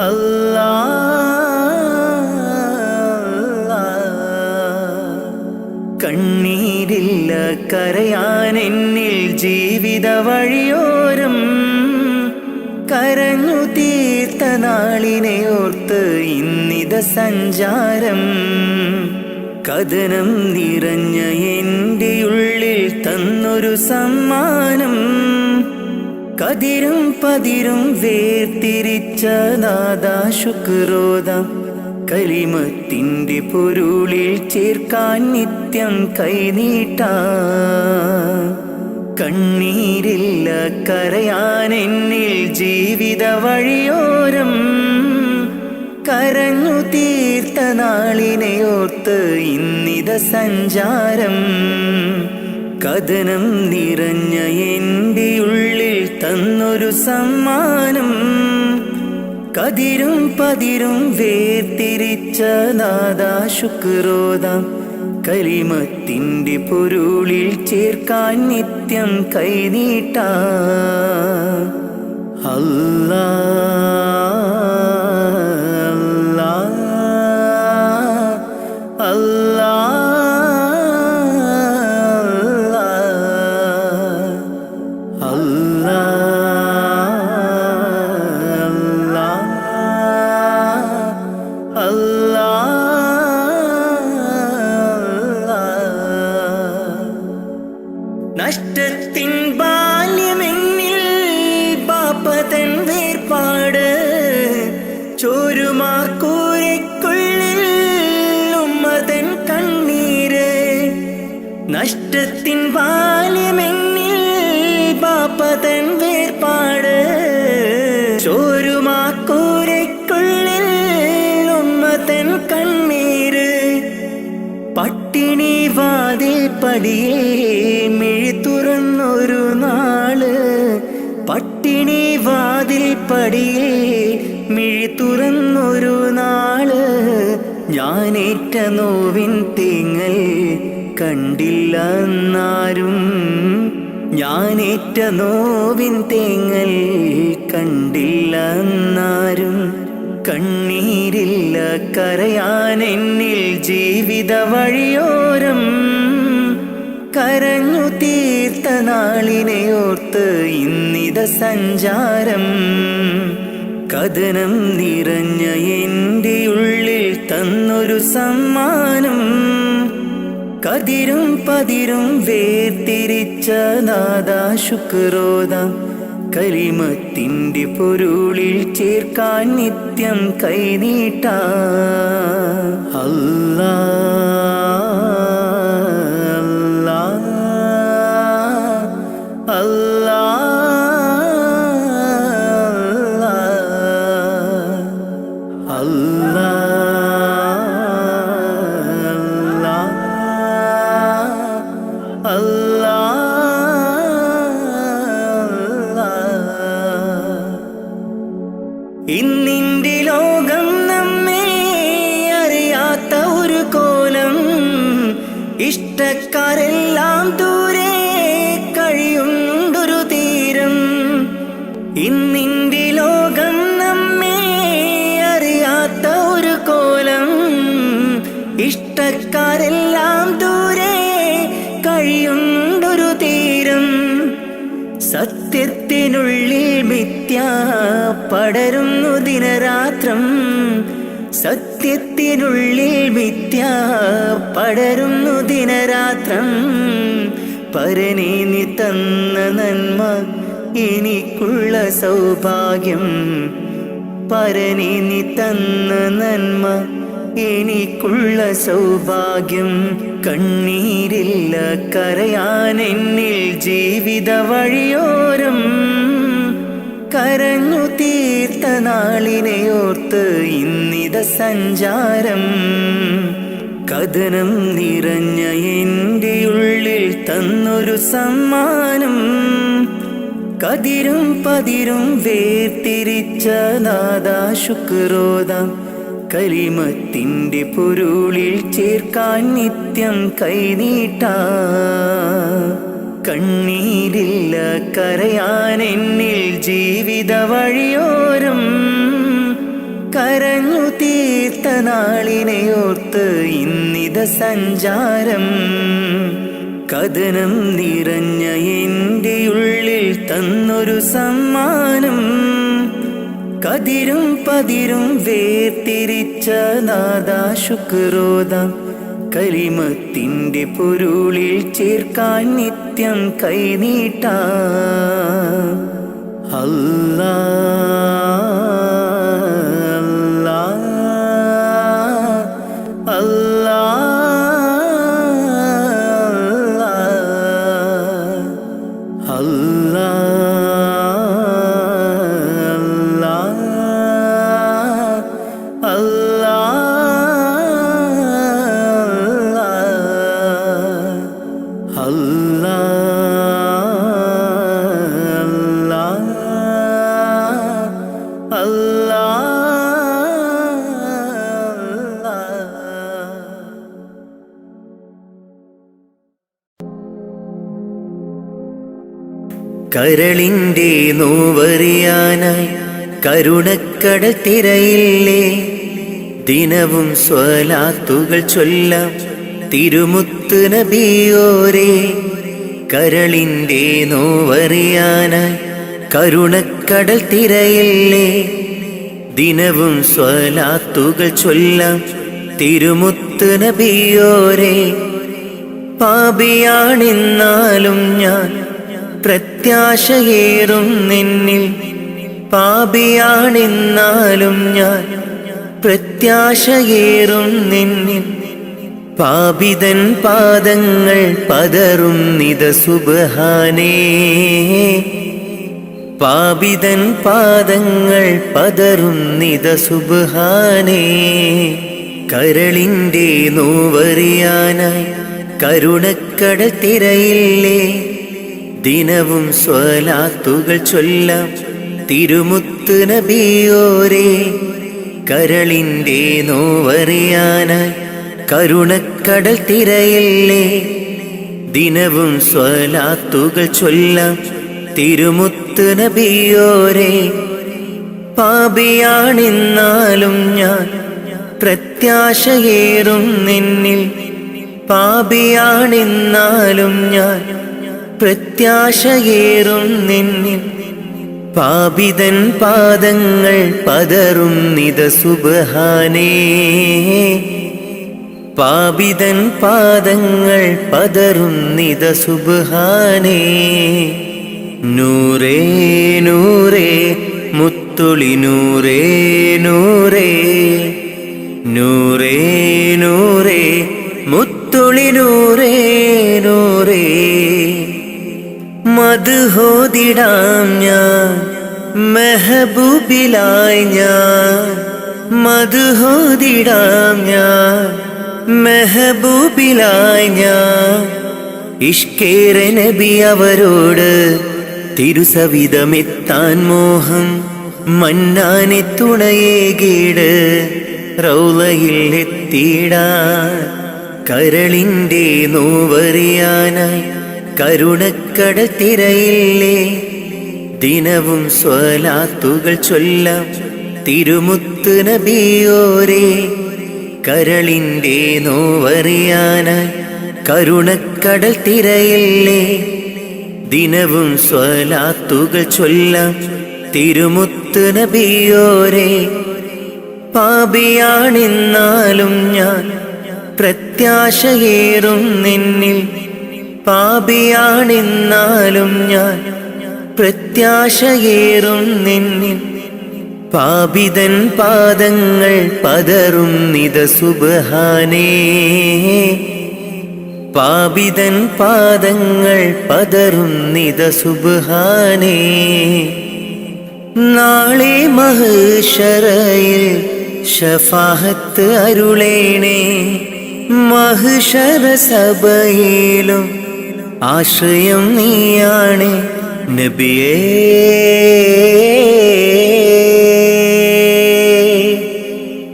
അല്ലാ. കണ്ണീരില്ല കരയാൻ എന്നിൽ ജീവിത വഴിയോരം, കരഞ്ഞു തീർത്ത നാളിനെ ഓർത്ത് ഇന്നിത സഞ്ചാരം. കഥനം നിറഞ്ഞ എൻ്റെ ഉള്ളിൽ തന്നൊരു സമ്മാനം, കതിരും പതിരും വേർതിരിച്ച നാദാ ശുക്രോദാം. കലിമത്തിന്റെ പൊരുളിൽ ചേർക്കാൻ നിത്യം കൈനീട്ടാ. കണ്ണീരില്ല കരയാൻ എന്നിൽ ജീവിത വഴിയോരം, കരഞ്ഞു തീർത്ത നാളിനെ ഓർത്ത് ഇന്നിത സഞ്ചാരം. കഥനം നിറഞ്ഞ എൻ്റെ ഉള്ളിൽ തന്നൊരു സമ്മാനം, കതിരും പതിരും വേർതിരിച്ച നാദാ ശുക്രോദാം. കലിമത്തിന്റെ പൊരുളിൽ ചേർക്കാൻ നിത്യം കൈനീട്ടാ. അല്ലാ അല്ലാ അല്ലാ അല്ലാ അല്ലാ. നഷ്ടത്തിൻ ബാല്യമെന്നിൽ പാപ്പതൻ വേർപാട് ചോരുമാക്കൂരയ്ക്കുള്ളിൽ ഉമ്മതൻ കണ്ണീര് നഷ്ടത്തിൻ ബാല്യമെന്നിൽ പാപ്പതൻ വേർപാട് ചോരുമാക്കൂരയ്ക്കുള്ളിൽ ഉമ്മതൻ കണ്ണീര് പട്ടിണി വാതിൽ പടിയേ മിഴി തുറന്നൊരു നാള് പട്ടിണി വാതിൽ പടിയേ മിഴി തുറന്നൊരു നാള് ഞാനേറ്റ നോവിൻ തേങ്ങൽ കണ്ടില്ല എന്നാരും ഞാനേറ്റ നോവിൻ തേങ്ങൽ കണ്ടില്ല എന്നാരും കണ്ണീരില്ല കരയാൻ എന്നിൽ ജീവിത വഴിയോരം കരഞ്ഞു തീർത്ത നാളിനെ ഓർത്ത് ഇന്നിത സഞ്ചാരം കഥനം നിറഞ്ഞ എൻ്റെ ഉള്ളിൽ തന്നൊരു സമ്മാനം കതിരും പതിരും വേർതിരിച്ച നാദാ ശുക്രോദാ കലിമത്തിൻ്റെ പൊരുളിൽ ചേർക്കാൻ നിത്യം കൈനീട്ടാ അല്ലാ അല്ലാ അല്ലാ അല്ലാ ഇന്നിന്റെ ലോകം നമ്മെ അറിയാത്ത ഒരു കോലം ഇഷ്ടക്കാരെല്ലാം ദൂരെ കഴിയുണ്ടൊരു തീരം ഇന്നിന്റെ ലോകം നമ്മെ അറിയാത്ത ഒരു കോലം ഇഷ്ടക്കാരെല്ലാം ദൂരെ കഴിയുണ്ടൊരു തീരം സത്യത്തിനുള്ളിൽ മിഥ്യ പടരുന്നു ദിനരാത്രം സത്യത്തിനുള്ളിൽ മിഥ്യ പടരുന്നു ദിനരാത്രം പരനേ നീ തന്ന നന്മ എനിക്കുള്ള സൗഭാഗ്യം പരനേ നീ തന്ന നന്മ എനിക്കുള്ള സൗഭാഗ്യം കണ്ണീരില്ല കരയാൻ എന്നിൽ ജീവിത വഴിയോരം കരഞ്ഞു തീർത്ത നാളിനെ ഓർത്ത് ഇന്നിത സഞ്ചാരം കഥനം നിറഞ്ഞ എൻ്റെ ഉള്ളിൽ തന്നൊരു സമ്മാനം കതിരും പതിരും വേർതിരിച്ച നാദാ ശുക്രോദാ കലിമത്തിൻ്റെ പൊരുളിൽ ചേർക്കാൻ നിത്യം കൈനീട്ടാ കണ്ണീരില്ല കരയാൻ എന്നിൽ ജീവിത വഴിയോരം കരഞ്ഞു തീർത്ത നാളിനെ ഓർത്ത് ഇന്നിത സഞ്ചാരം കഥനം നിറഞ്ഞ എൻ്റെ ഉള്ളിൽ തന്നൊരു സമ്മാനം കതിരും പതിരും വേർതിരിച്ച നാദാ ശുക്രോദാ കലിമത്തിൻ്റെ പൊരുളിൽ ചേർക്കാൻ നിത്യം കൈനീട്ടാ അല്ലാ അല്ലാ അല്ലാ കരളിൻ്റെ നോവറിയാനായി കരുണക്കടൽ തിരയില്ലേ ദിനവും സ്വലാത്തുകൾ ചൊല്ലാം തിരുമുത്ത് നബിയോരേ കരളിൻ്റെ നോവറിയാനായി കരുണക്കടൽ തിരയില്ലേ ദിനവും സ്വലാത്തുകൾ ചൊല്ലാം തിരുമുത്ത് നബിയോരേ പാപിയാണെന്നാലും ഞാൻ പ്രത്യാശയേറും നിന്നിൽ. പാപിയാണെന്നാലും ഞാൻ പ്രത്യാശയേറും നിന്നിൽ. പാപിതൻ പാദങ്ങൾ പതറുന്നിത സുബ്ഹാനേ. പാപിതൻ പാദങ്ങൾ പതറുന്നിത സുബ്ഹാനേ. കരളിൻ്റെ നോവറിയാനായി കരുണക്കടൽ തിരയില്ലേ. ദിനവും സ്വലാത്തുകൾ ചൊല്ലാം തിരുമുത്ത് നബിയോരേ. കരളിൻ്റെ നോവറിയാനായി കരുണക്കടൽ തിരയില്ലേ. ദിനവും സ്വലാത്തുകൾ ചൊല്ലാം തിരുമുത്ത് നബിയോരേ. പാപിയാണെന്നാലും ഞാൻ പ്രത്യാശയേറും നിന്നിൽ. പാപിയാണെന്നാലും ഞാൻ പ്രത്യാശയേറും നിന്നിൽ. പാപിതൻ പാദങ്ങൾ പതറുന്നിത സുബ്ഹാനേ. പാപിതൻ പാദങ്ങൾ പതറുന്നിത സുബ്ഹാനേ. നൂറേ നൂറേ മുത്തുളി നൂറേ നൂറേ. നൂറേ നൂറേ മുത്തുളി നൂറേ നൂറേ. മദ്ഹോദിടാം ഞാൻ മെഹബൂബിലായി ഞാൻ. മദ്ഹോദിടാം ഞാൻ മെഹബൂബിലായി ഞാൻ. ഇഷ്കേറെ നബി അവരോട് തിരുസവിധമെത്താൻ മോഹം. മന്നാനെ തുണയേകീട് റൗളയിൽ എത്തിയിടാൻ. കരളിൻ്റെ നോവറിയാനായി കരുണക്കടൽ തിരയില്ലേ. ദിനവും സ്വലാത്തുകൾ ചൊല്ലാം തിരുമുത്ത് നബിയോരേ. കരളിൻ്റെ നോവറിയാനായി കരുണക്കടൽ തിരയില്ലേ. ദിനവും സ്വലാത്തുകൾ ചൊല്ലാം തിരുമുത്ത് നബിയോരേ. പാപിയാണെന്നാലും ഞാൻ പ്രത്യാശയേറും നിന്നിൽ. പാപിയാണെന്നാലും ഞാൻ പ്രത്യാശയേറും നിന്നിൽ. പാപിതൻ പാദങ്ങൾ പതറുന്നിത സുബ്ഹാനേ. പാപിതൻ പാദങ്ങൾ പതറുന്നിത സുബ്ഹാനേ. നാളെ മഹ്ശറയിൽ ശഫാഅത്ത് അരുളേണേ. മഹ്ശറ സഭയിലും ആശ്രയം നീയാണ് നബിയേ.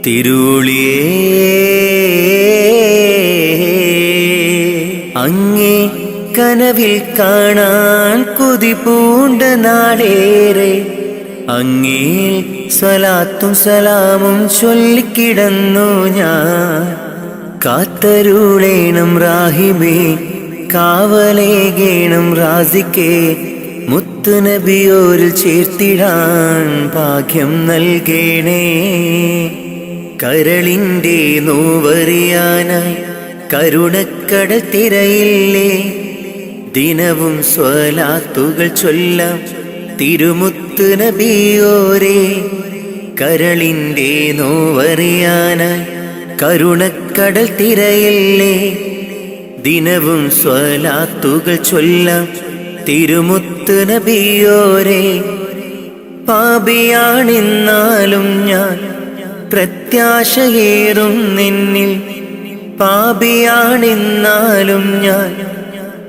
തിരുളിയേ അങ്ങേ കനവിൽ കാണാൻ കൊതി പൂണ്ട നാടേറെ. അങ്ങേ സ്വലാത്തും സലാമും ചൊല്ലിക്കിടന്നു ഞാൻ. കാത്തരുളേണം റാഹിബേ കാവലേകേണം റാസിക്കേ. മുത്ത് നബിയോരിൽ ചേർത്തിടാൻ ഭാഗ്യം നൽകേണേ. കരളിൻ്റെ നോവറിയാനായി കരുണക്കടൽ തിരയില്ലേ. ദിനവും സ്വലാത്തുകൾ ചൊല്ലാം തിരുമുത്ത് നബിയോരേ. കരളിൻ്റെ നോവറിയാനായി കരുണക്കടൽ തിരയില്ലേ. ദിനവും സ്വലാത്തുകൾ ചൊല്ലാം തിരുമുത്ത് നബിയോരേ. പാപിയാണെന്നാലും ഞാൻ പ്രത്യാശയേറും നിന്നിൽ. പാപിയാണെന്നാലും ഞാൻ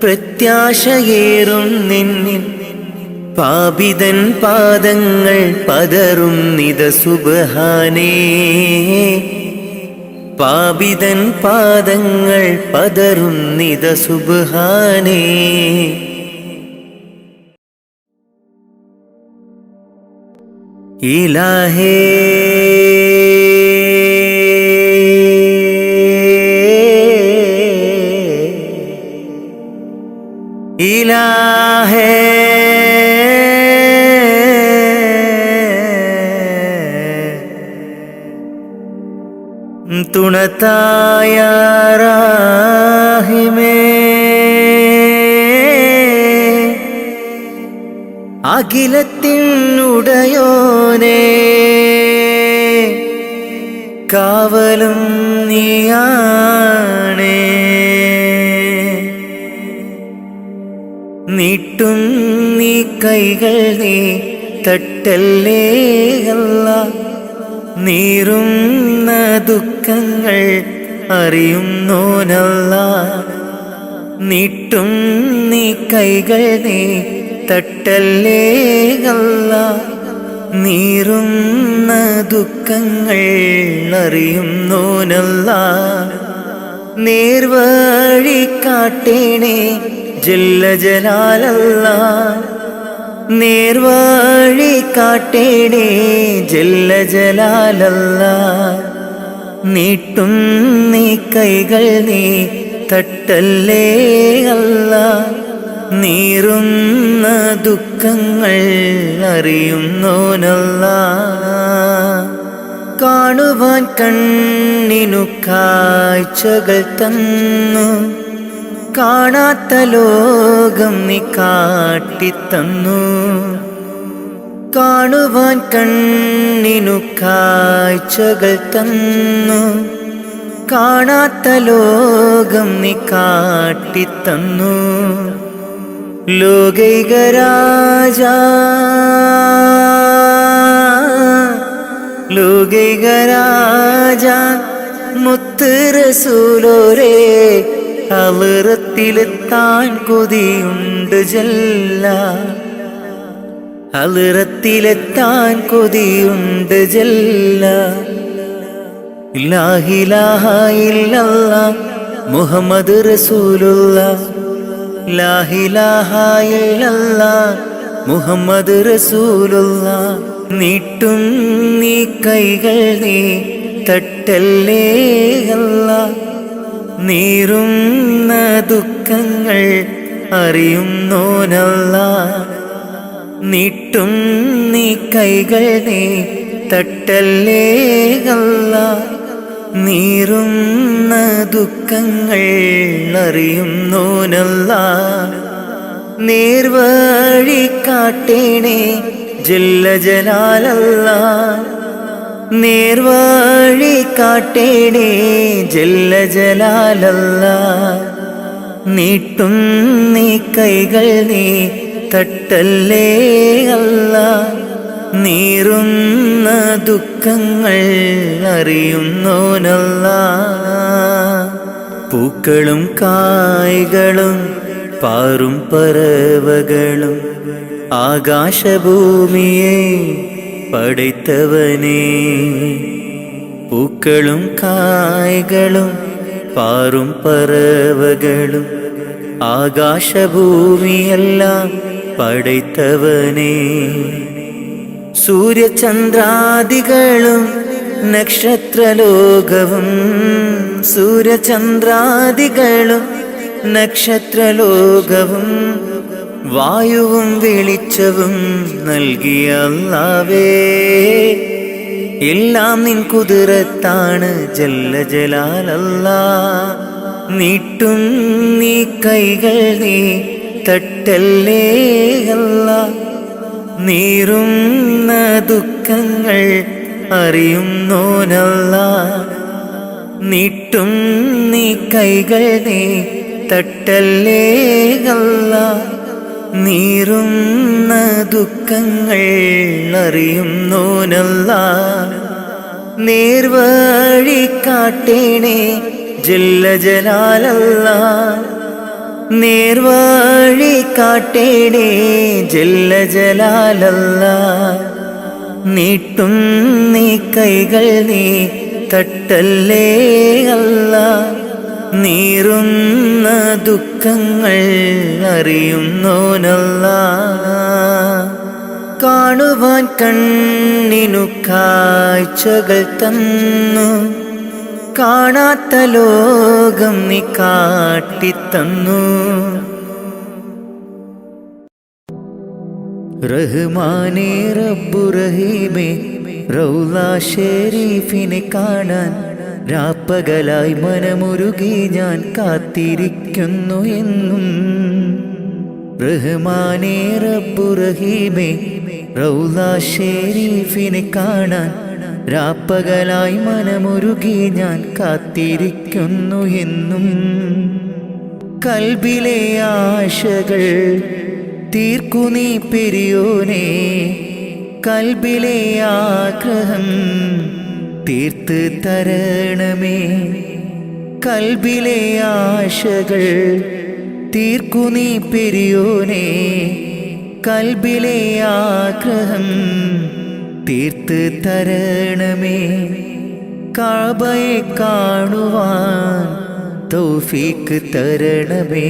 പ്രത്യാശയേറും നിന്നിൽ. പാപിതൻ പാദങ്ങൾ പതറുന്നിത സുബ്ഹാനേ. പാപിതൻ പാദങ്ങൾ പതറുന്നിത സുബ്ഹാനേ. ഇലാഹേ ഇലാഹേ തുണതായ റാഹിമേ അഖിലത്തിനുടയോനേ കാവലും നീയാണേ നീട്ടും നീ കൈകൾ നീ തട്ടല്ലേ അല്ലാ നീറുന്ന ദുഃഖങ്ങൾ അറിയുന്നോനല്ലാ നീട്ടും നീ കൈകൾ നീ തട്ടല്ലേ അല്ലാ നീറുന്ന ദുഃഖങ്ങൾ അറിയുന്നോനല്ലാ നേർവഴി കാട്ടേണേ ജല്ല ജലാലല്ലാ നേർവഴി കാട്ടേണേ ജല്ല ജലാലല്ലാ നീട്ടും നീ കൈകൾ നീ തട്ടല്ലേ അല്ലാ നീറുന്ന ദുഃഖങ്ങൾ അറിയുന്നോനല്ലാ കാണുവാൻ കണ്ണിനു കാഴ്ചകൾ തന്നു കാണാത്ത ലോകം നീ കാട്ടിത്തന്നു കാണുവാൻ കണ്ണിനു കാഴ്ചകൾ തന്നു കാണാത്ത ലോകം നീ കാട്ടിത്തന്നു ലോകൈകരാജ ലോകൈകരാജ മുത്ത് റസൂലോരേ ഹളറത്തിലെത്താൻ കൊതിയുണ്ട് ജല്ല ഹളറത്തിലെത്താൻ കൊതിയുണ്ട് ജല്ല ലാ ഇലാഹ ഇല്ലല്ലാഹ് മുഹമ്മദ് റസൂലുള്ളാഹ് ലാ ഇലാഹ ഇല്ലല്ലാഹ് മുഹമ്മദ് റസൂലുള്ളാഹ് നീട്ടും നീ കൈകൾ നീ തട്ടല്ലേ അല്ലാ നീറുന്ന ദുഃഖങ്ങൾ അറിയുന്നോനല്ലാ നീട്ടും നീ കൈകൾ നീ തട്ടല്ലേ അല്ലാ നീറുന്ന ദുഃഖങ്ങൾ അറിയുന്നോനല്ലാ നേർവഴി കാട്ടേണേ ജല്ല ജലാലല്ലാ നേർവഴി കാട്ടേണേ ജല്ല ജലാലല്ലാ നീട്ടും നീ കൈകൾ നീ തട്ടല്ലേ അല്ലാ നീറുന്ന ദുഃഖങ്ങൾ അറിയുന്നോനല്ലാ പൂക്കളും കായ്കളും പാറും പറവകളും ആകാശഭൂമിയെ പടൈത്തവനേ പൂക്കളും കായ്കളും പാറും പറവകളും ആകാശഭൂമിയെല്ലാം പടൈത്തവനേ സൂര്യചന്ദ്രാദികളും നക്ഷത്രലോകവും സൂര്യചന്ദ്രാദികളും നക്ഷത്രലോകവും വായുവും വെളിച്ചവും നൽകിയ അല്ലാഹുവേ എല്ലാം നിൻ കുതിരത്താണ് ജല്ല ജലാലല്ലാ നീട്ടും നീ കൈകൾ നീ തട്ടല്ലേ അല്ലാ നീറുന്ന ദുഃഖങ്ങൾ അറിയുന്നോനല്ലാ നീട്ടും നീ കൈകൾ നീ തട്ടല്ലേ അല്ലാ നീറുന്ന ദുഃഖങ്ങൾ അറിയുന്നോനല്ലാ നേർവഴി കാട്ടേണേ ജല്ല ജലാലല്ലാ നേർവഴി കാട്ടേണേ ജല്ല ജലാലല്ലാ നീട്ടും നീ കൈകൾ നീ തട്ടല്ലേ അല്ലാ നീറുന്ന ദുഃഖങ്ങൾ അറിയുന്നോനല്ലാ കാണുവാൻ കണ്ണിനു കാഴ്ചകൾ തന്നു കാണാത്ത ലോകം നീ കാട്ടിത്തന്നു റഹ്മാനേ റബ്ബു റഹീമേ റൗള ഷരീഫിനെ കാണാൻ രാപ്പകലായി മനമുരുകി ഞാൻ കാത്തിരിക്കുന്നു എന്നും. റഹ്മാനേ റബ്ബു റഹീമേ റൗള ഷരീഫിനെ കാണാൻ രാപ്പകലായി മനമുരുകി ഞാൻ കാത്തിരിക്കുന്നു എന്നും. കൽബിലെ ആശകൾ തീർക്കു നീ പെരിയോനേ, കൽബിലെ ആഗ്രഹം തീർത്ത് തരണമേ. കൽബിലെ ആശകൾ തീർക്കു നീ പെരിയോനേ, കൽബിലെ ആഗ്രഹം തീർത്ത് തരണമേ. കഅബയെ കാണുവാൻ തൗഫീഖ് തരണമേ.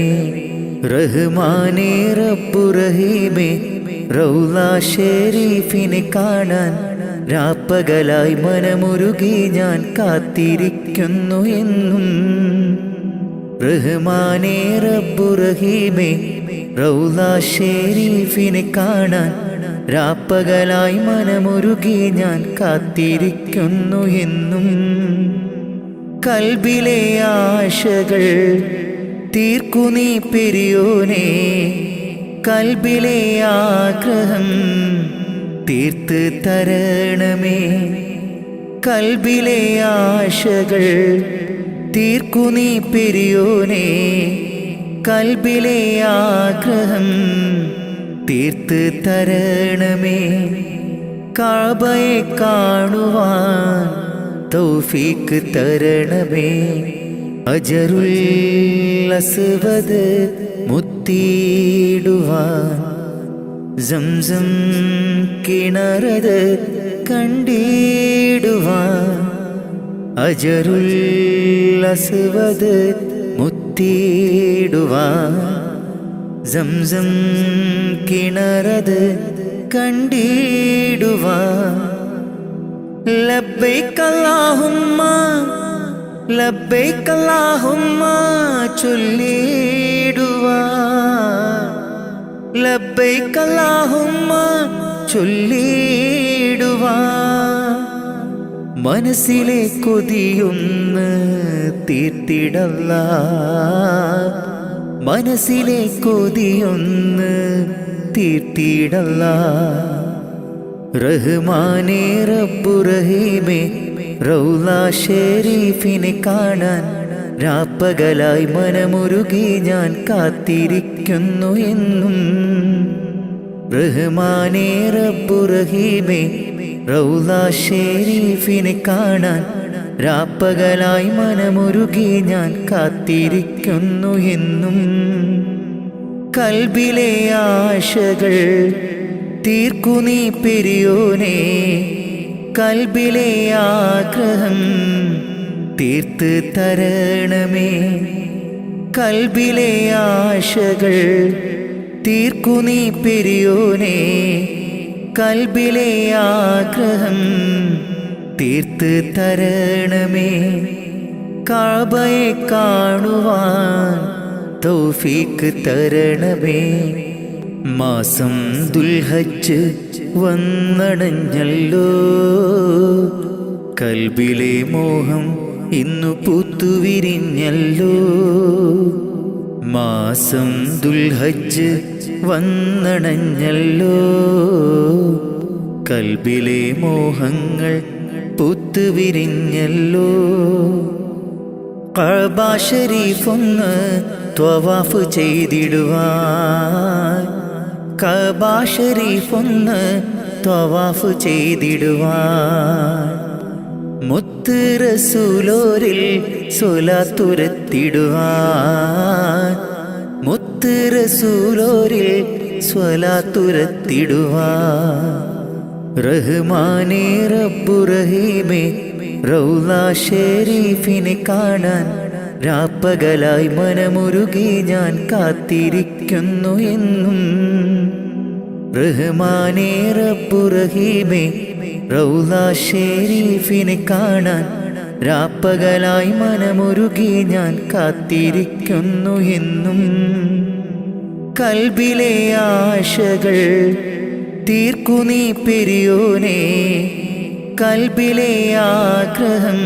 റഹ്മാനേ റബ്ബു റഹീമേ റൗള ഷരീഫിനെ കാണാൻ രാപ്പകലായി മനമുരുകി ഞാൻ കാത്തിരിക്കുന്നു എന്നും. റഹ്മാനേ റബ്ബു റഹീമേ റൗള ഷരീഫിനെ കാണാൻ രാപ്പകലായി മനമുരുകി ഞാൻ കാത്തിരിക്കുന്നു എന്നും. കൽബിലെ ആശകൾ തീർക്കു നീ പെരിയോനേ, കൽബിലെ ആഗ്രഹം തീർത്ത് തരണമേ. കൽബിലെ ആശകൾ തീർക്കു നീ പെരിയോനേ, കൽബിലെ ആഗ്രഹം തീർത്ത് തരണമേ. കഅബയെ കാണുവാൻ തൗഫീഖ് തരണമേ. ഹജറുൽ അസ്വദ് മുത്തിയിടുവാൻ സംസം കിണറത് കണ്ടിടുവാൻ. ഹജറുൽ അസ്വദ് മുത്തിയിടുവാൻ സംസം കിണറത് കണ്ടിടുവാൻ. ലബ്ബൈക അല്ലാഹുമ്മ ലബ്ബൈക അല്ലാഹുമ്മ ചൊല്ലിടുവാൻ. ലബ്ബൈക അല്ലാഹുമ്മ ചൊല്ലിടുവാൻ. മനസ്സിലെ കൊതിയൊന്ന് തീർത്തിടല്ലാ, മനസ്സിലെ കൊതിയൊന്ന് തീർത്തിടല്ലാ. റഹ്മാനേ റബ്ബു റഹീമേ റൗള ഷരീഫിനെ കാണാൻ രാപ്പകലായി മനമുരുകി ഞാൻ കാത്തിരിക്കുന്നു എന്നും. റഹ്മാനേ റബ്ബു റഹീമേ റൗള ഷരീഫിനെ കാണാൻ രാപ്പകലായി മനമുരുകി ഞാൻ കാത്തിരിക്കുന്നു എന്നും. കൽബിലെ ആശകൾ തീർക്കു നീ പെരിയോനേ, കൽബിലെ ആഗ്രഹം തീർത്ത് തരണമേ. കൽബിലെ ആശകൾ തീർക്കു നീ പെരിയോനേ, കൽബിലെ ആഗ്രഹം തീർത്ത് തരണമേ. കഅബയെ കാണുവാൻ തൗഫീഖ് തരണമേ. മാസം ദുൽഹജ്ജ് വന്നടഞ്ഞല്ലോ, കൽബിലെ മോഹം ഇന്നു പൂത്തുവിരിഞ്ഞല്ലോ. മാസം ദുൽഹജ്ജ് വന്നടഞ്ഞല്ലോ, കൽബിലെ മോഹങ്ങൾ പൂത്തുവിരിഞ്ഞല്ലോ. കഅബ ശരീഫൊന്ന് ത്വവാഫ് ചെയ്തിടുവാൻ, കഅബ ശരീഫൊന്ന് ത്വവാഫ് ചെയ്തിടുവാൻ. മുത്ത് റസൂലോരിൽ സ്വലാത്തുരത്തിടുവാൻ, മുത്ത് റസൂലോരിൽ സ്വലാത്തുരത്തിടുവാൻ. റഹ്മാനേ റബ്ബു റഹീമേ റൗള ഷരീഫിനെ കാണാൻ രാപ്പകലായി മനമുരുകി ഞാൻ കാത്തിരിക്കുന്നു എന്നും. റഹ്മാനേ റബ്ബു റഹീമേ റൗള ഷരീഫിനെ കാണാൻ രാപ്പകലായി മനമുരുകി ഞാൻ കാത്തിരിക്കുന്നു എന്നും. കൽബിലെ ആശകൾ തീർക്കു നീ പെരിയോനേ, കൽബിലെ ആഗ്രഹം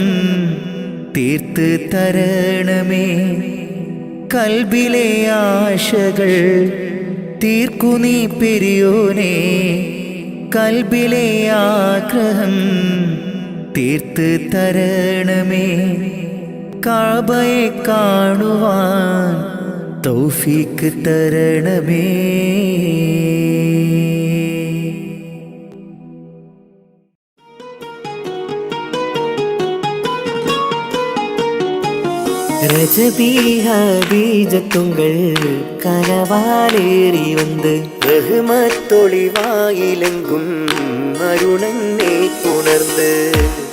തീർത്ത് തരണമേ. കൽബിലെ ആശകൾ തീർക്കു നീ പെരിയോനെ, കൽബിലെ ആഗ്രഹം തീർത്ത് തരണമേ. കഅബയെ കാണുവാൻ തൗഫീക്ക് തരണമേ. ரஜபீஹதீஜத்துங்கள் கனவாலேறி வந்து ரஹ்மத்தொளிவாயிலெங்கும் அருணனை உணர்ந்து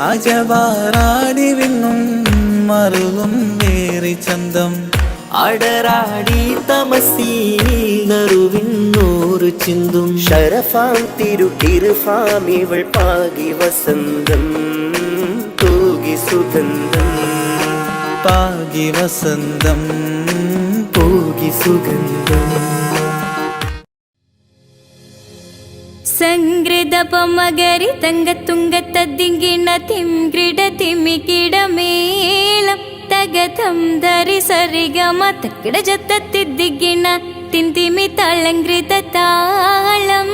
അജവാറാടി വിണ്ണും മറുകും വേറി ചന്തം അടരാടി തമസീനറുവിന്നൂറ് ചിന്തും ഷറഫാം തിരുകിർഫാം ഇവൾ പാകി വസന്തം തൂകി സുഗന്ധം പാകി വസന്തം പോകി സുഗന്ധം. സംഗൃത പമഗരി തങ്കത്തുങ്ക തദ്ദിങ്കിണ തിംഗ്രിട തിമികിട മേളം തഗതം ധരി സരിഗമ തക്കിട ജത്തത്തിദ്ദിങ്കിണ തിന്തിമി തളങ്കൃത താളം.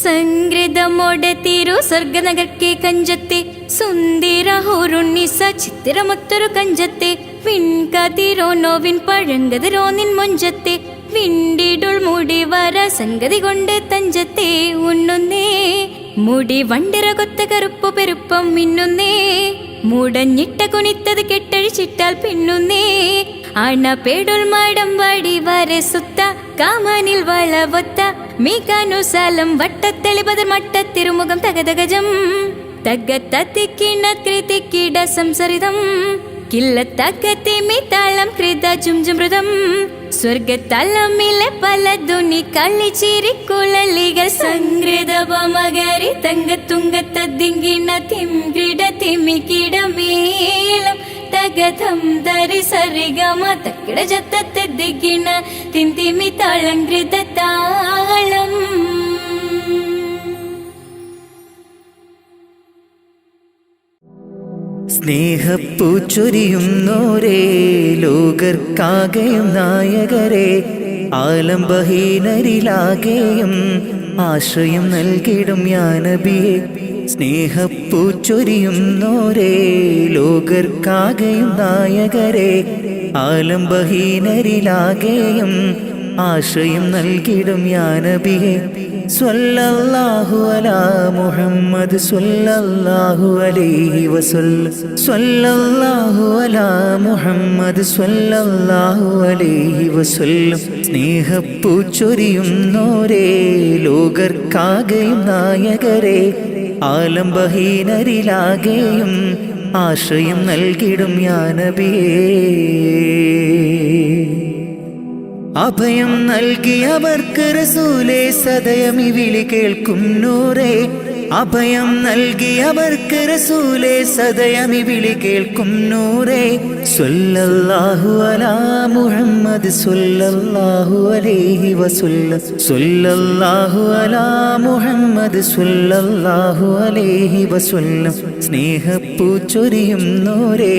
സംഗൃതമോടെ തിരു സ്വർഗനഗർക്കെ കഞ്ചത്തെ സുന്ദര ഹോറുണ്ണിസ ചിത്തിരമൊത്തൊരു കഞ്ചത്തെ വിൺകതിരോ നോവിൻ പഴങ്കതിരോ നിൻ മൊഞ്ചത്തെ വിണ്ടിടുൾ മുടി വര സംഗതി കൊണ്ട് തഞ്ചത്തെ ഉണ്ണുന്നേ. മുടി വണ്ടിര കൊത്ത കറുപ്പു പെരുപ്പം മിന്നുന്നേ. മുടഞ്ഞിട്ട കുണിത്തത് കെട്ടഴിച്ചിട്ടാൽ പിന്നുന്നേ. അണപേടുൾ മാടം വാടി വരെ സുത്ത കാമാനിൽ വളവൊത്ത മീകാനുസാലം വട്ടത്തെളിപതർ മട്ടത്തിരുമുഖം തകതകജം തകത്തത്തിക്കിണ കൃതിക്കിട സംസരിതം കില്ലത്തക്കത്തിമി താളം കൃത ജുംജുമൃതം സ്വർഗത്തലമിലെ പല ധുനി കളിച്ചിരിക്കുഴലികൾ സംഗൃത പമഗരി തങ്കത്തുങ്കത്തദ്ദിങ്കിണ തിംഗ്രിട തിമികിട മേളം തഗതം ധരി സരിഗമ തക്കിട ജത്തത്തിദ്ദിങ്കിണ തിന്തിമി താളങ്കൃത താളം. സ്നേഹപ്പൂച്ചൊരിയുന്നോരേ ലോകർക്കാകെയും നായകരെ, ആലംബഹീനരിലാകെയും ആശ്രയം നൽകിടും യാ നബിയേ. സ്നേഹപ്പൂച്ചൊരിയുന്നോരേ ലോകർക്കാകെയും നായകരെ, ആലംബഹീനരിലാകെയും ആശ്രയം നൽകിടും യാ നബിയേ. സ്വല്ലല്ലാഹു അലാ മുഹമ്മദ് സ്വല്ലല്ലാഹു അലൈഹി വസല്ലം. സ്വല്ലല്ലാഹു അലാ മുഹമ്മദ് സ്വല്ലല്ലാഹു അലൈഹി വസല്ലം. സ്നേഹപ്പൂച്ചൊരിയുന്നോരേ ലോകർക്കാകെയും നായകരെ, ആലംബഹീനരിലാകെയും ആശ്രയം നൽകിടും യാ നബിയേ. അഭയം നൽകിയവർക്ക് റസൂലേ സദയമി വിളി കേൾക്കും നൂറേ. അഭയം നൽകിയവർക്ക് റസൂലേ സദയമി വിളി കേൾക്കും നൂറേ. സ്വല്ലല്ലാഹു അലാ മുഹമ്മദ് സ്വല്ലല്ലാഹു അലൈഹി വസല്ലം. സ്വല്ലല്ലാഹു അലാ മുഹമ്മദ് സ്വല്ലല്ലാഹു അലൈഹി വസല്ലം. സ്നേഹപ്പൂച്ചൊരിയുന്നോരേ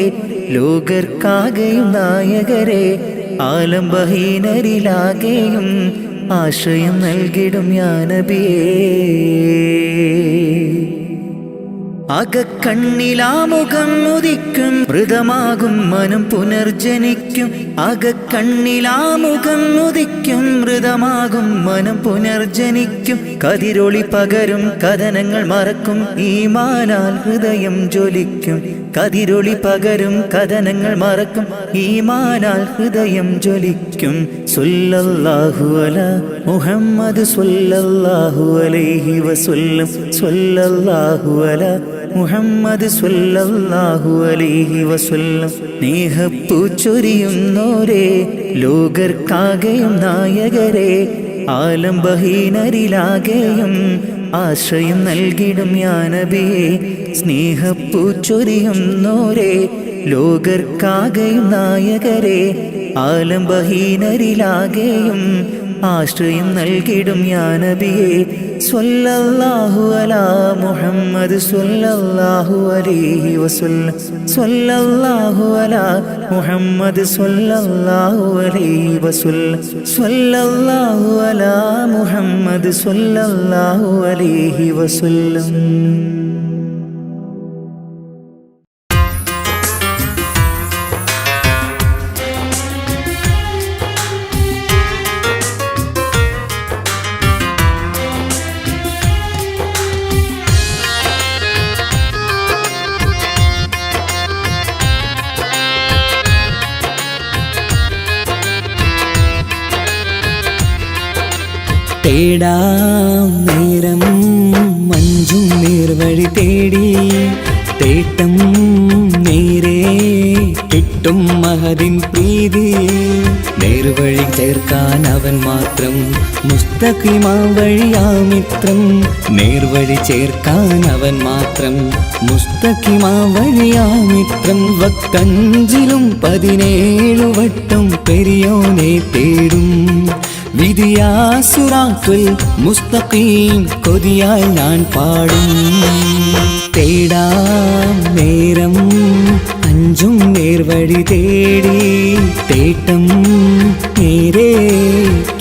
ലോകർക്കാകെയും നായകരെ, ആലംബഹീനരിലാകെയും ആശ്രയം നൽകിടും യാ നബിയേ. അകക്കണ്ണിലാമുഖം ഉദിക്കും മൃതമാകും മനം പുനർജനിക്കും. അകക്കണ്ണിലാമുഖം ഉദിക്കും മൃതമാകും മനം പുനർജനിക്കും. കതിരൊളി പകരും കഥനങ്ങൾ മറക്കും ഈമാനാൽ ഹൃദയം ജ്വലിക്കും. കതിരൊളി പകരും കഥനങ്ങൾ മറക്കും ഈമാനാൽ ഹൃദയം ജ്വലിക്കും. സ്വല്ലല്ലാഹു അലാ മുഹമ്മദ് സ്വല്ലല്ലാഹു അലൈഹി വസല്ലം. സ്വല്ലല്ലാഹു അലാ മുഹമ്മദ് സ്വല്ലല്ലാഹു അലൈഹി വസല്ലം. സ്നേഹപ്പൂച്ചൊരിയുന്നോരേ ലോകർക്കാകെയും നായകരെ, ആലംബഹീനരിലാകെയും ആശ്രയം നൽകിടും യാ നബിയേ. സ്നേഹപ്പൂച്ചൊരിയുന്നോരേ ലോകർക്കാകെയും നായകരെ, ആലംബഹീനരിലാകെയും ആശ്രയം നൽകിടും യാ നബിയേ സ്വല്ലല്ലാഹു അലാ മുഹമ്മദ് സ്വല്ലല്ലാഹു അലൈഹി വസല്ലം സ്വല്ലല്ലാഹു അലാ മുഹമ്മദ് സ്വല്ലല്ലാഹു അലൈഹി വസല്ലം സ്വല്ലല്ലാഹു അലാ മുഹമ്മദ് സ്വല്ലല്ലാഹു അലൈഹി വസല്ലം. തേടാം നേരം മഞ്ചും നേർവഴി തേടി തേട്ടം നേരെ കിട്ടും മഹദിൻ പ്രീതി നേർവഴി ചേർക്കാൻ അവൻ മാത്രം മുസ്തഖിമാ വഴിയാ മിത്രം നേർവഴി ചേർക്കാൻ അവൻ മാത്രം മുസ്തഖിമാ വഴിയാ മിത്രം വക്തഞ്ചിലും 17 വട്ടം പെരിയോനെ തേടും വിധിയാ സിറാത്തുൽ മുസ്തഖീം കൊതിയാൽ ഞാൻ പാടും തേടാം നേരം അഞ്ചും നേർവഴി തേടി തേട്ടം നേരെ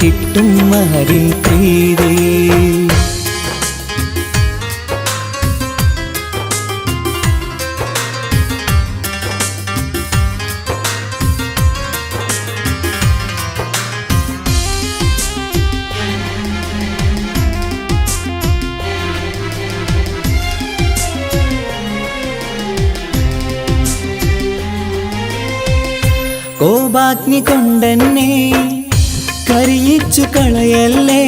കിട്ടും മഹരിൻ പ്രീതി. കോപാഗ്നി കൊണ്ടെന്നെ കരിയിച്ചു കളയല്ലേ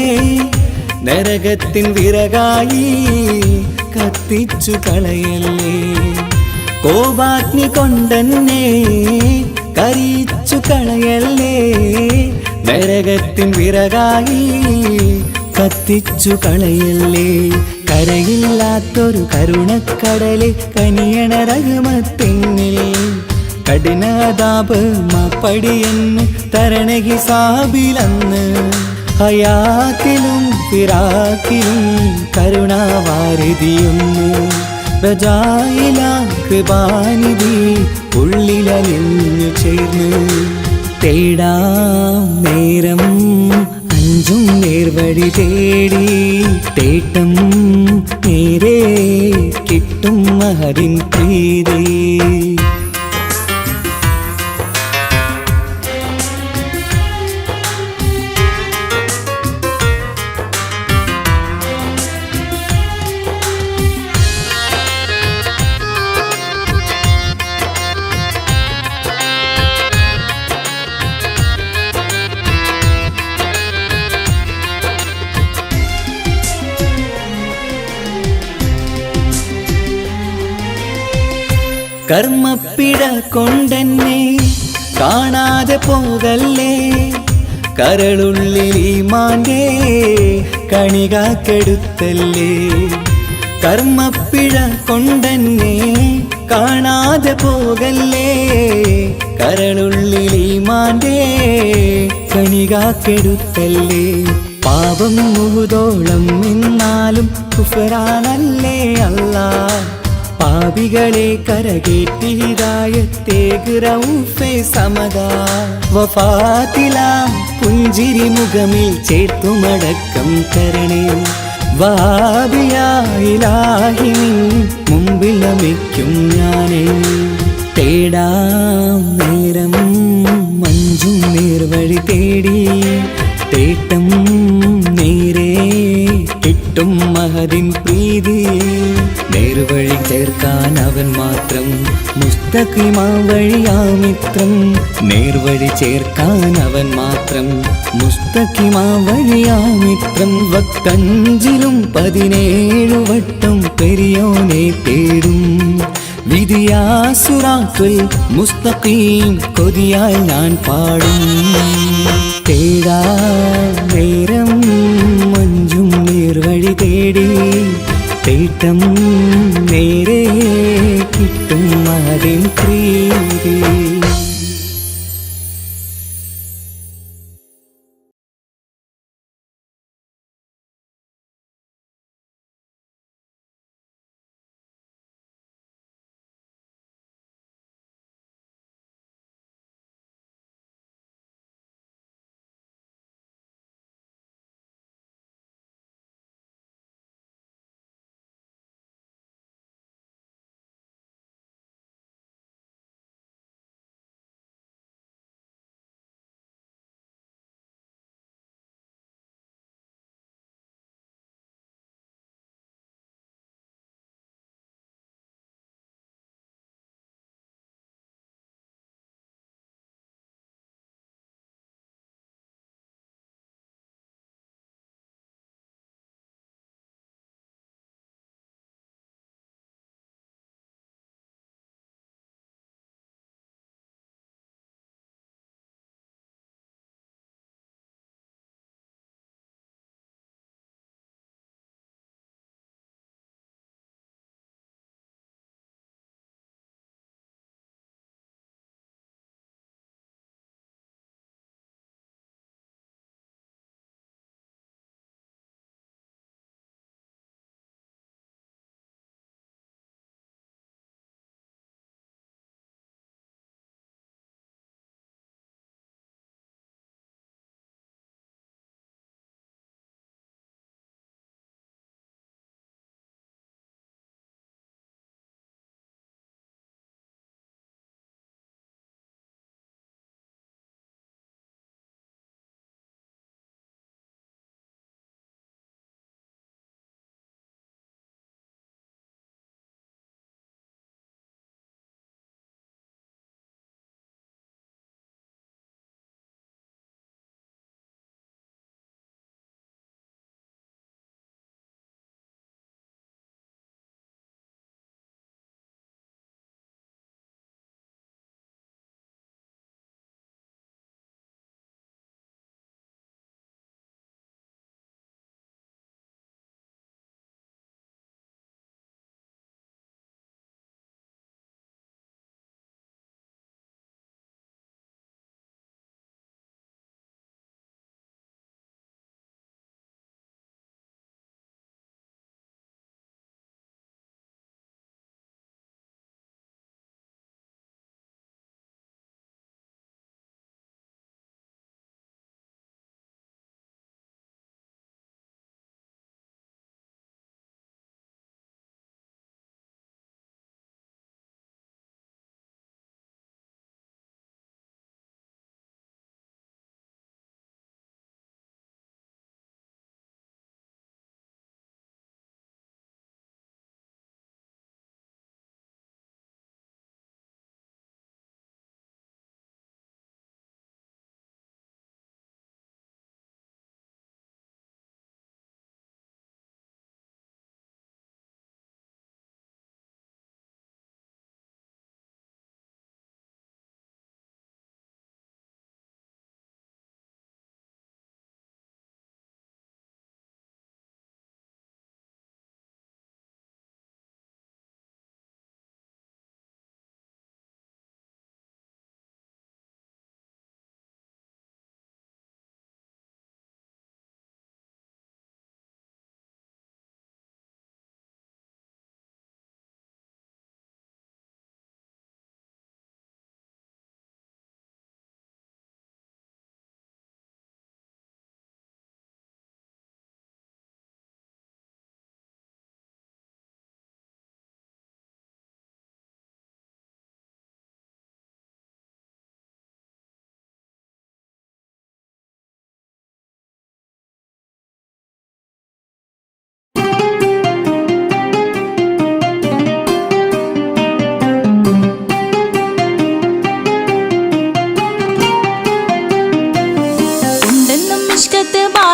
നരകത്തിൻ വിറകായി കത്തിച്ചു കളയല്ലേ കോപാഗ്നി കൊണ്ടെന്നെ കരിയിച്ചു കളയല്ലേ നരകത്തിൻ വിറകായി കത്തിച്ചു കളയല്ലേ കരയില്ലാത്തൊരു കരുണക്കടലെ കനിയണ റഹ്മത്തിന്നിൽ കഠിനതാപ് മാപ്പടിയെന്ന് തരണ ഹിസാബിലന്ന് ഹയാത്തിലും ഫിറാക്കിലും കരുണാവാരിതിയൊന്ന് പ്രജായില കൃപാനിധി ഉള്ളിലലിഞ്ഞു ചേർന്ന് തേടാം നേരം അഞ്ചും നേർവഴി തേടി തേട്ടം നേരെ കിട്ടും മഹരിൻ പ്രീതി. കർമ്മപ്പിഴ കൊണ്ടെന്നെ കാണാതെ പോകല്ലേ കരളുള്ളിൽ ഈമാന്റെ കണികാക്കെടുത്തല്ലേ കർമ്മപ്പിഴ കൊണ്ടെന്നെ കാണാതെ പോകല്ലേ കരളുള്ളിൽ ഈമാന്റെ കണികാക്കെടുത്തല്ലേ പാപം മുഹുദോളം എന്നാലും കുഫറാനല്ലേ അല്ലാ പാപികളെ കരകേറ്റി ഹിദായത്തേക് റഊഫേ സമദാ വഫാത്തിലാം പുഞ്ചിരി മുഖമിൽ ചേർത്തുമടക്കം തരണേ വഹാബിയാ ഇലാഹി നിൻ മുമ്പിൽ നമിക്കും ഞാനേ തേടാം നേരം മഞ്ചും നേർവഴി തേടി തേട്ടം നേരെ കിട്ടും മഹദിൻ പ്രീതി നേർവഴി ചേർക്കാൻ അവൻ മാത്രം മുസ്തഖിമാ വഴിയാ മിത്രം നേർവഴി ചേർക്കാൻ അവൻ മാത്രം മുസ്തഖിമാ വഴിയാ മിത്രം വക്തഞ്ചിലും 17 വട്ടം പെരിയോനെ തേടും വിധിയാ സിറാത്തുൽ മുസ്തഖീം കൊതിയാൽ ഞാൻ പാടും തേടാ നേരം മഞ്ചും നേർവഴി തേടി തേട്ടം നേരെ കിട്ടും മഹദിൻ പ്രീതി.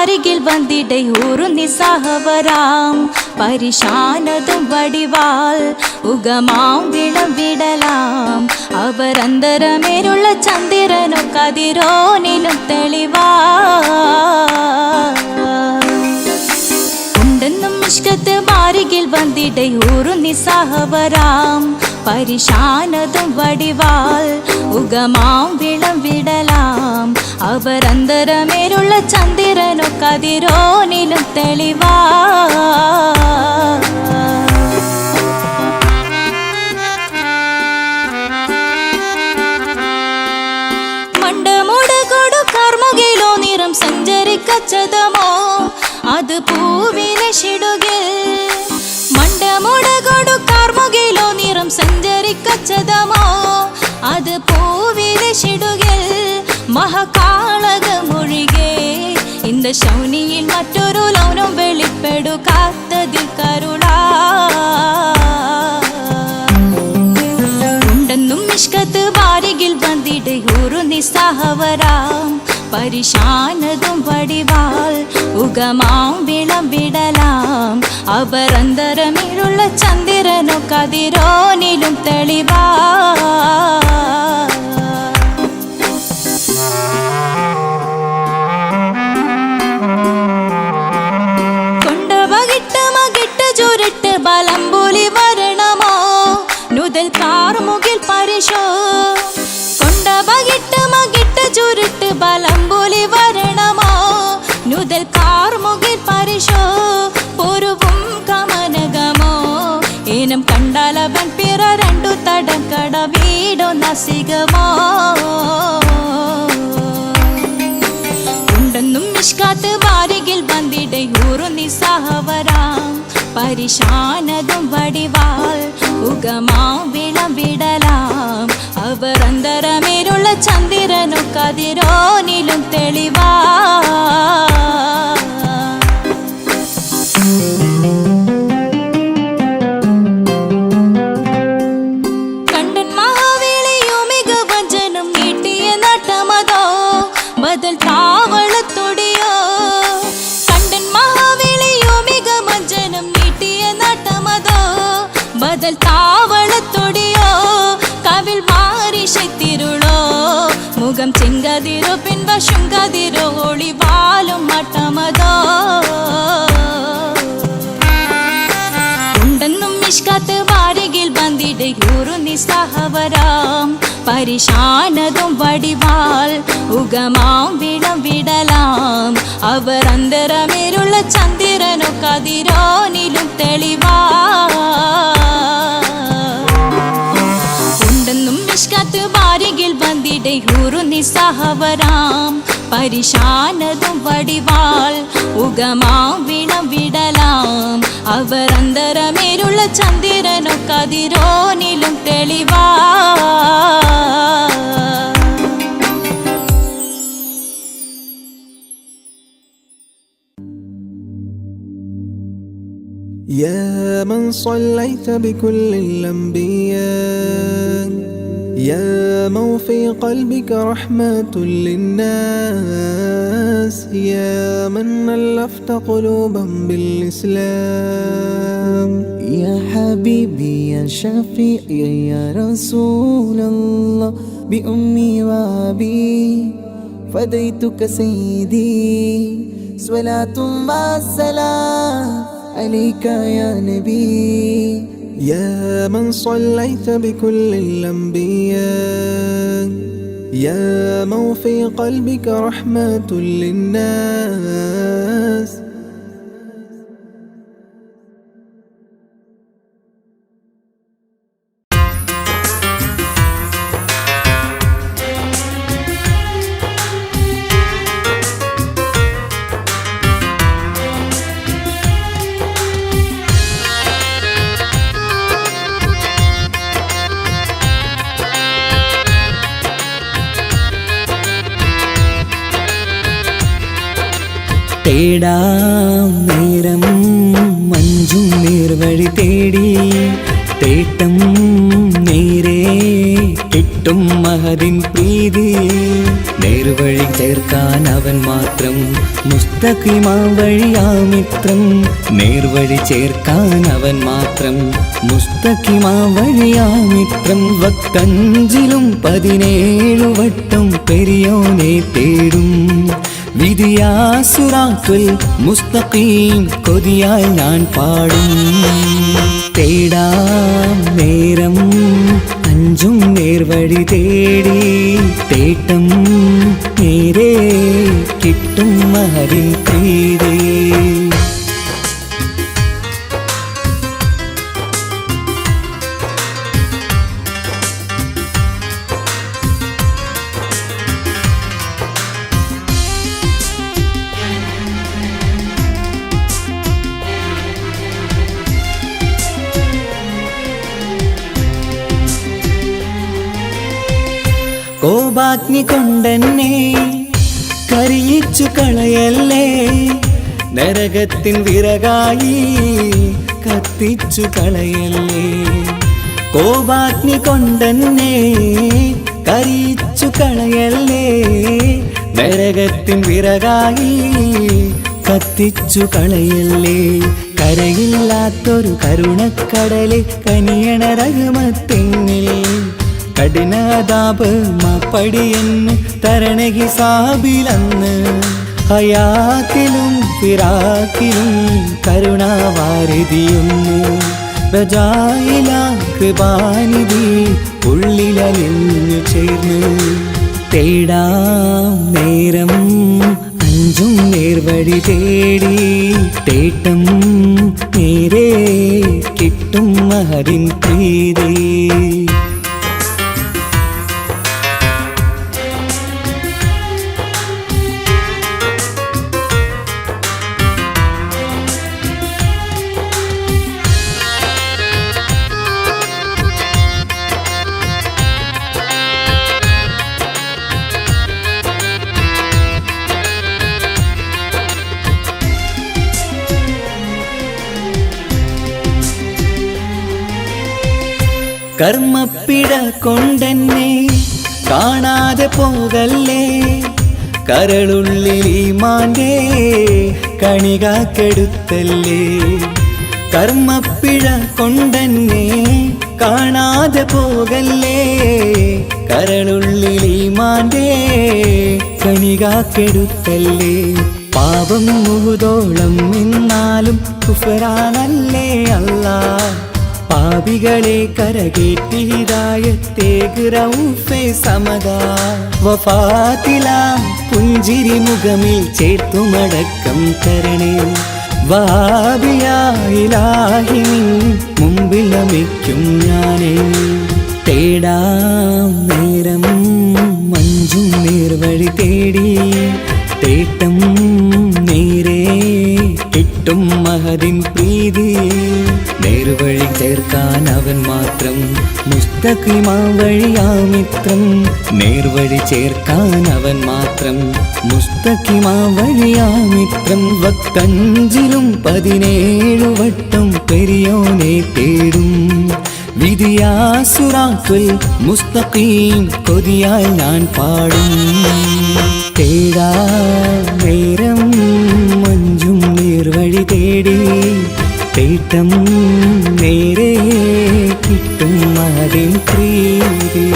ബാരികിൽ വന്നിടை ഊറുന്നി സഹവരാം പരിശാനതും വടിവാൾ ഉഗമാം വിളവിടലാം അവരന്തരമേലുള്ള ചന്ദ്രനോ കതിരോനിലും തെളിവാ ഉണ്ടെന്നും ഇഷ്കത്ത് ബാരികിൽ വന്നിടை ഊറുന്നി സഹവരാം പരിശാനതും വടിവാൾ ഉഗമാം വിളവിടലാം അവരന്തരമേലുള്ള ചന്ദ്രനോ കതിരോനിലും തെളിവാ മണ്ടമുടകൊടു കർമുകിലോ നിറം സഞ്ചരിക്കച്ചതമോ അത് പൂവിലെ ഷിടുകിൽ മണ്ടമുടകൊടു കർമുകിലോ നിറം സഞ്ചരിക്കച്ചതമോ അത് പൂവിലെ ഷിടുകിൽ മഹകാളകമൊഴികെ இந்த ശൗനിയിൽ മറ്റൊരു ലൗനം വെളിപ്പെടുക്കാത്തതിൽ കരുളാ ഉണ്ടെന്നും ഇഷ്കത്ത് ബാരികിൽ വന്നിടை ഊറുന്നി സഹവരാം പരിശാനതും വടിവാൾ ഉഗമാം വിളവിടലാം അവരന്തരമിലുള്ള ചന്ദ്രനോ കതിരോനിലും തെളിവാ കൊണ്ടവകിട്ട് മകിട്ട് ചുരുട്ട് ബലംപുലി വരണമോ നുതൽ കാർമുകിൽ പരിശോ കൊണ്ടവകിട്ട് മകിട്ട് ചുരുട്ട് ബലംപുലി വരണമോ നുതൽ കാർമുകിൽ പരിശോ പൊരുവും കമനകമോ ഏനം കണ്ടാലവൻ പിറ രണ്ടു തടം കട വീടോ നസികമോ ഉണ്ടെന്നും ഇഷ്കാത്ത് ബാരികിൽ വന്നിടை ഊറുന്നി സഹവരാം പരിശാനതും വടിവാൾ ഉഗമാം വിളവിടലാം അവരന്തരമേലുള്ള ചന്ദ്രനോ കതിരോനിലും തെളിവാ കണ്ടൻ മഹാവേളിയോ മികവഞ്ചനം നീട്ടിയ നട്ടമതോ ബദൽ താവളത്തൊടിയോ കണ്ടൻ മഹാവേളിയോ മികവഞ്ചനം നീട്ടിയ നട്ടമതോ ബദൽ താവളത്തൊടിയോ കവിൽ മാറി ശക്തിരുളോ മുഖം ചെങ്കതിരോ പിൻവശം കതിരോ ഒളിവാലും മട്ടമതോ ഉണ്ടെന്നും ഇഷ്കാത്ത് ബാരികിൽ വന്നിടை ഊറുന്നി സഹവരാം പരിശാനതും വടിവാൾ ഉഗമാം വിളവിടലാം അവരന്തരമേലുള്ള ചന്ദ്രനോ കതിരോനിലും തെളിവാ ഉണ്ടെന്നും ഇഷ്കാത്ത് ബാരികിൽ വന്നിടை ഊറുന്നി സഹവരാം പരിശാനതും വടിവാൾ ഉഗമാം വിളവിടലാം അവരന്തരമേലുള്ള ചന്ദ്രനോ കതിരോനിലും തെളിവാ يا من صليت بكل الأنبياء يا من في قلبك رحمة للناس يا من ألفت قلوبا بالإسلام يا حبيبي يا شفيعي يا رسول الله بأمي وأبي فديتك سيدي صلاة والسلام عليك يا نبي يا من صليت بكل الأنبياء يا من في قلبك رحمة للناس തേടാം നേരം മഞ്ചും നേർവഴി തേടി തേട്ടം നേരെ കിട്ടും മഹദിൻ പ്രീതി നേർ നേർവഴി ചേർക്കാൻ അവൻ മാത്രം മുസ്തഖിമാ വഴിയാമിത്രം നേർവഴി ചേർക്കാൻ അവൻ മാത്രം മുസ്തഖിമാ വഴിയാമിത്രം വക്കഞ്ചിലും 17 വട്ടം പെരിയോനെ തേടും വിധിയാ സിറാത്തുൽ മുസ്തഖീം കൊതിയാൽ ഞാൻ പാടും തേടാം നേരം അഞ്ചും നേർവഴി തേടി തേട്ടം നേരെ കിട്ടും മഹരിൻ പ്രീതി കോപാഗ്നി കൊണ്ടെന്നെ കരിയിച്ചു കളയല്ലേ നരകത്തിൻ വിറകായി കത്തിച്ചു കളയല്ലേ കോപാഗ്നി കൊണ്ടെന്നെ കരിയിച്ചു കളയല്ലേ നരകത്തിൻ വിറകായി കത്തിച്ചു കളയല്ലേ കരയില്ലാത്തൊരു കരുണക്കടലെ കനിയണ റഹ്മത്തിന്നിൽ കഠിനതാപ് മാപ്പടിയെന്ന് തരണ ഹിസാബിലന്ന് ഹയാത്തിലും ഫിറാക്കിലും കരുണാവാരിതിയൊന്നു റജായില കൃപാനിധി ഉള്ളിലലിഞ്ഞു ചേർന്ന് തേടാം നേരം അഞ്ചും നേർവഴി തേടി തേട്ടം നേരെ കിട്ടും മഹരിൻ പ്രീതി കർമ്മപ്പിട കൊണ്ടെന്നെ കാണാതെ പോകല്ലേ കരളുള്ളിൽ ഈമാന്റെ കണികാക്കെടുത്തല്ലേ കർമ്മപ്പിഴ കൊണ്ടെന്നെ കാണാതെ പോകല്ലേ കരളുള്ളിൽ ഈമാന്റെ കണികാക്കെടുത്തല്ലേ പാപം മുഹുദോളം നിന്നാലും കുഫറാനല്ലേ അല്ലാ പാപികളെ കരകേറ്റി ഹിദായത്തേക്ക് റൗഫേ സമദാ വഫാത്തിലാം പുഞ്ചിരി മുഖമിൽ ചേർത്തുമടക്കം തരണേ വഹാബിയായിലാഹി മുമ്പിൽ നമിക്കും ഞാനേ തേടാം നേരം മഞ്ചും നേർവഴി തേടി തേട്ടം നേരെ കിട്ടും മഹദിൻ പ്രീതി നേർവഴി ചേർക്കാൻ അവൻ മാത്രം മുസ്തഖിമാ വഴിയാമിത്രം നേർവഴി ചേർക്കാൻ അവൻ മാത്രം മുസ്തഖിമാ വഴിയാമിത്രം വക്കഞ്ചിലും 17 വട്ടം പെരിയോനെ തേടും വിധിയാ സിറാത്തുൽ മുസ്തഖീം കൊതിയാൽ ഞാൻ പാടും തേടാ നേരം മഞ്ചും നേർവഴി തേടി തേട്ടം നേരെ കിട്ടും മഹദിൻ പ്രീതി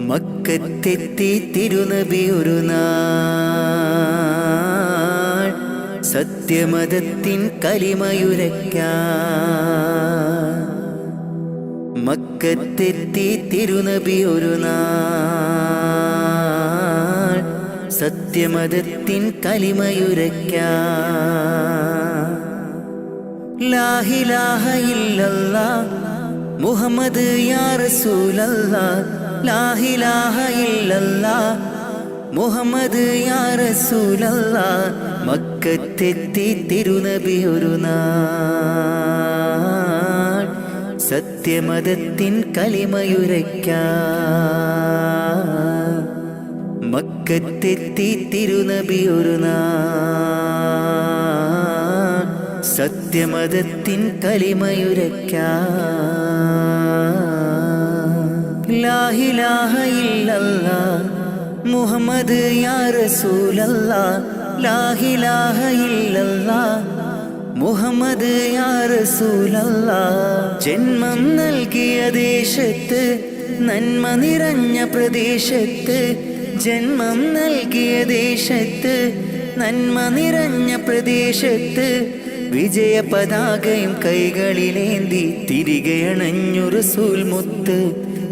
മക്കത്തെത്തി തിരുനബി ഒരു നാൾ സത്യമതത്തിൻ കലിമയുരയ്ക്കാൻ മക്കത്തെത്തി തിരുനബി ഒരു നാൾ സത്യമതത്തിൻ കലിമയുരയ്ക്കാൻ ലാ ഇലാഹ ഇല്ലല്ലാഹ് മുഹമ്മദ് യാ റസൂലല്ലാഹ് ലാ ഇലാഹ ഇല്ലല്ലാഹ് മുഹമ്മദ് യാ റസൂലല്ലാഹ് മക്കത്തെത്തി തിരുനബി ഒരു നാൾ സത്യമതത്തിൻ കലിമയുരയ്ക്കാൻ മക്കത്തെത്തി തിരുനബി ഒരു നാൾ സത്യമതത്തിൻ കലിമയുരയ്ക്കാൻ ഇലാഹ ഇല്ലല്ലാഹ് മുഹമ്മദ് യാ റസൂലല്ലാഹ് ലാ ഇലാഹ ഇല്ലല്ലാഹ് മുഹമ്മദ് യാ റസൂലല്ലാഹ് ജന്മം നൽകിയ ദേശത്ത് നന്മ നിറഞ്ഞ പ്രദേശത്ത് ജന്മം നൽകിയ ദേശത്ത് നന്മ നിറഞ്ഞ പ്രദേശത്ത് വിജയ പതാകയും കൈകളിലേന്തി തിരികെ അണഞ്ഞു റസൂൽ മുത്ത്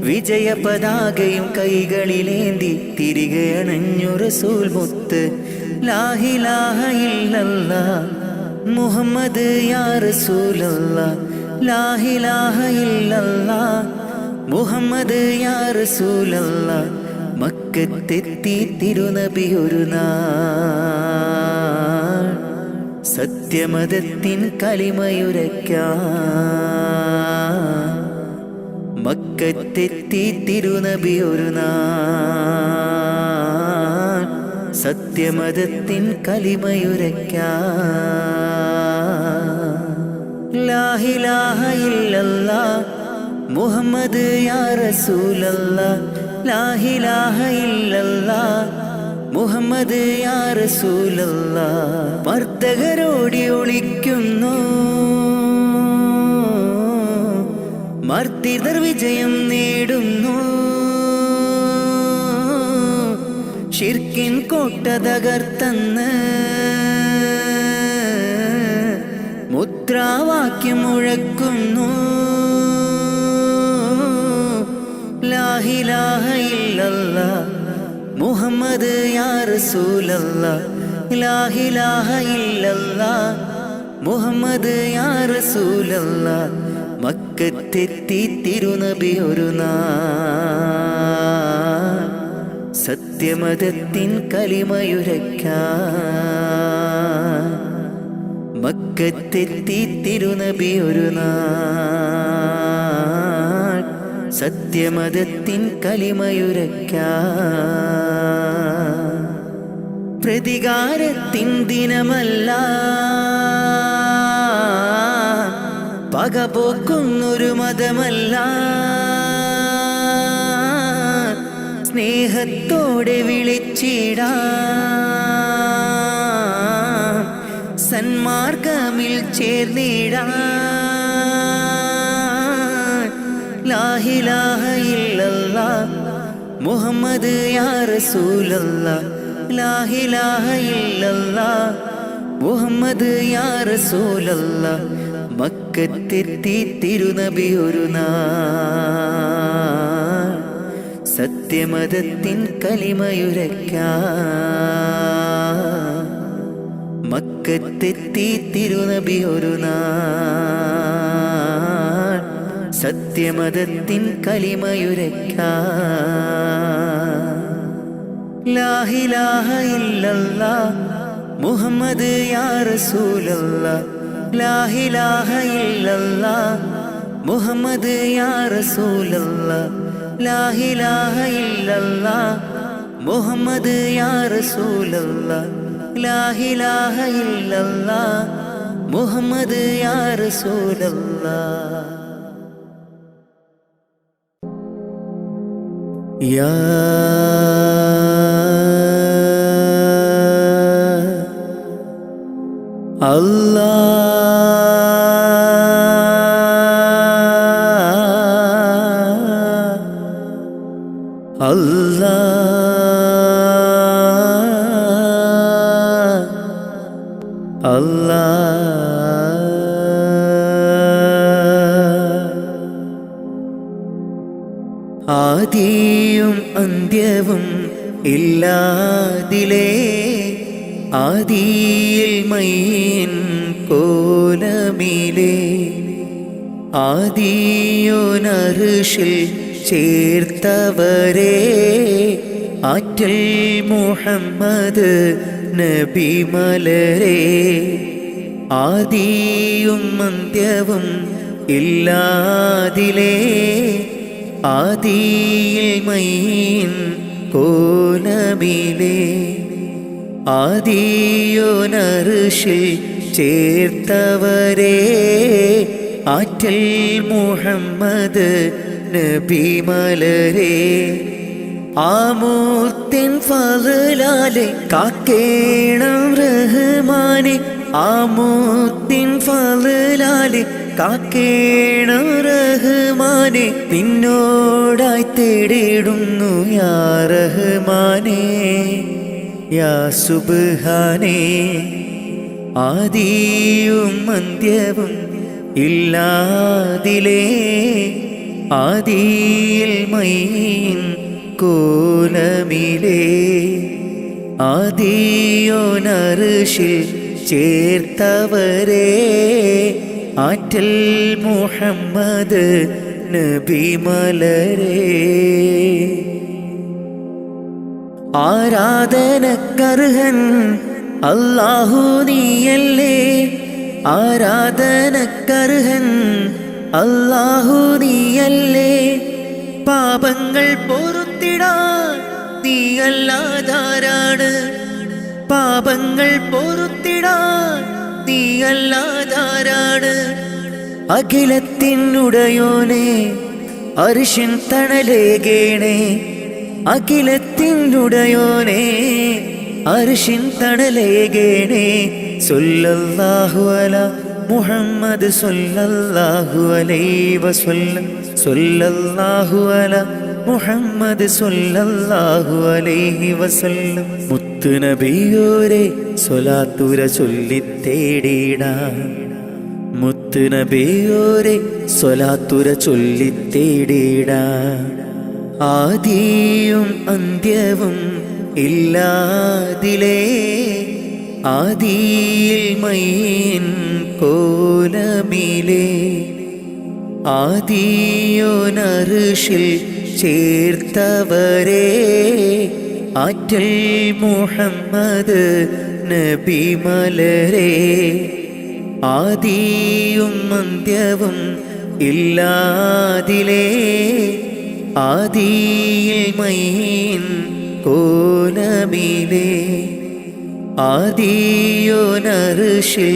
വിജയ പതാകയും കൈകളിലേന്തി തിരികെ അണഞ്ഞു റസൂൽ മുത്ത് ലാ ഇലാഹ ഇല്ലല്ലാഹ് മുഹമ്മദ് യാ റസൂലല്ലാഹ് ലാ ഇലാഹ ഇല്ലല്ലാഹ് മുഹമ്മദ് യാ റസൂലല്ലാഹ് മക്കത്തെത്തി തിരുനബി ഒരു നാൾ സത്യമതത്തിൻ കലിമയുരയ്ക്കാൻ മക്കത്തെത്തി തിരുനബി ഒരു നാൾ സത്യമതത്തിൻ കലിമയുരയ്ക്കാൻ ലാ ഇലാഹ ഇല്ലല്ലാഹ് മുഹമ്മദ് യാ റസൂലല്ലാഹ് ലാ ഇലാഹ ഇല്ലല്ലാഹ് മുഹമ്മദ് യാ റസൂലല്ലാഹ് മർദ്ദകരോടി ഒളിക്കുന്നു മർദ്ദിതർ വിജയം നേടുന്നു ശിർക്കിൻ കോട്ട തകർത്തന്ന് മുദ്രാവാക്യം മുഴക്കുന്നു ലാ ഇലാഹ ഇല്ലല്ലാഹ് മുഹമ്മദ് യാ റസൂലല്ലാഹ് ലാ ഇലാഹ ഇല്ലല്ലാഹ് മുഹമ്മദ് യാ റസൂലല്ലാഹ് മക്കത്തെത്തി തിരുനബി ഒരു നാൾ സത്യമതത്തിൻ കലിമയുരയ്ക്കാൻ മക്കത്തെത്തി തിരുനബി ഒരു നാൾ സത്യമതത്തിൻ കലിമയുരയ്ക്കാൻ പ്രതികാരത്തിൻ ദിനമല്ല പകപോക്കുന്നൊരു മതമല്ല സ്നേഹത്തോടെ വിളിച്ചിടാം സന്മാർഗമിൽ ചേർന്നിടാം ലാ ഇലാഹ ഇല്ലല്ലാഹ് മുഹമ്മദ് യാ റസൂലല്ലാഹ് ലാ ഇലാഹ ഇല്ലല്ലാഹ് മുഹമ്മദ് യാ റസൂലല്ലാഹ് മക്കത്തെത്തി തിരുനബി ഒരു നാൾ സത്യമതത്തിൻ കലിമയുരയ്ക്കാൻ മക്കത്തെത്തി തിരുനബി ഒരു നാൾ സത്യമതത്തിൻ കലിമയുരയ്ക്കാൻ ലാ ഇലാഹ ഇല്ലല്ലാഹ് മുഹമ്മദ് യാ റസൂലല്ലാഹ് ലാ ഇലാഹ ഇല്ലല്ലാഹ് മുഹമ്മദ് യാ റസൂലല്ലാഹ് ലാ ഇലാഹ ഇല്ലല്ലാഹ് മുഹമ്മദ് യാ റസൂലല്ലാഹ് ലാ ഇലാഹ ഇല്ലല്ലാഹ് മുഹമ്മദ് യാ റസൂലല്ലാഹ് യാ ആദിയും അന്ത്യവും ഇല്ലാതിലേ ആദിയിൽ മയ്യൻ കോലമിലേ ആദിയോനർഷിൽ ചേർത്തവരെ ആറ്റൽ മുഹമ്മദ് നബി മലരെ ആദിയും അന്ത്യവും ഇല്ലാതിലേ ആദിയിൽ മയ്യൻ കോലമിലേ ആദിയോനർഷിൽ ചേർത്തവരെ ആറ്റൽ മുഹമ്മദ് നബി മലരെ ആമൂത്തിൻ ഫളലാലെ കാക്കേണം റഹ്മാനെ ആമൂത്തിൻ ഫളലാലെ കാക്കേണം റഹ്മാനെ നിന്നോടായി തേടിടുന്നു യാ റഹ്മാനെ യാ സുബ്ഹാനേ ആദിയും അന്ത്യവും ഇല്ലാതിലേ ആദിയിൽ മൈൻ കോലമിലേ ആദിയോനർശിൽ ചേർത്തവരെ ആറ്റൽ മുഹമ്മദ് നബി മലരെ ആരാധനക്കർഹൻ അല്ലാഹു നീയല്ലേ ആരാധനക്കർഹൻ അല്ലാഹു നീയല്ലേ പാപങ്ങൾ പൊറുത്തിടാൻ നീയല്ലാതാരാണ് പാപങ്ങൾ പൊറുത്തിടാൻ നീയല്ലാതാരാണ് അഖിലത്തിനുടയോനെ അർശിൻ തണലേകേണേ അഖിലത്തിനുടയോനെ അർശിൻ തണലേകേണേ സല്ലല്ലാഹു അലാ മുഹമ്മദ് സല്ലല്ലാഹു അലൈഹി വസല്ലം സല്ലല്ലാഹു അലാ മുഹമ്മദ് സല്ലല്ലാഹു അലൈഹി വസല്ലം മുത്ത് നബിയോരെ സ്വലാത്തുര ചൊല്ലിത്തേടിടാം മുത്ത് നബിയോരെ സ്വലാത്തുര ചൊല്ലിത്തേടിടാം ആദിയും അന്ത്യവും ഇല്ലാതിലേ ആദിയിൽ മൈൻ കോലമിലേ ആദിയോനർശിൽ ചേർത്തവരെ ആറ്റൽ മുഹമ്മദ് നബി മലരെ ആദിയും അന്ത്യവും ഇല്ലാതിലേ ആദിയിൽ മൈൻ കോലമിലേ ആദിയോനർശിൽ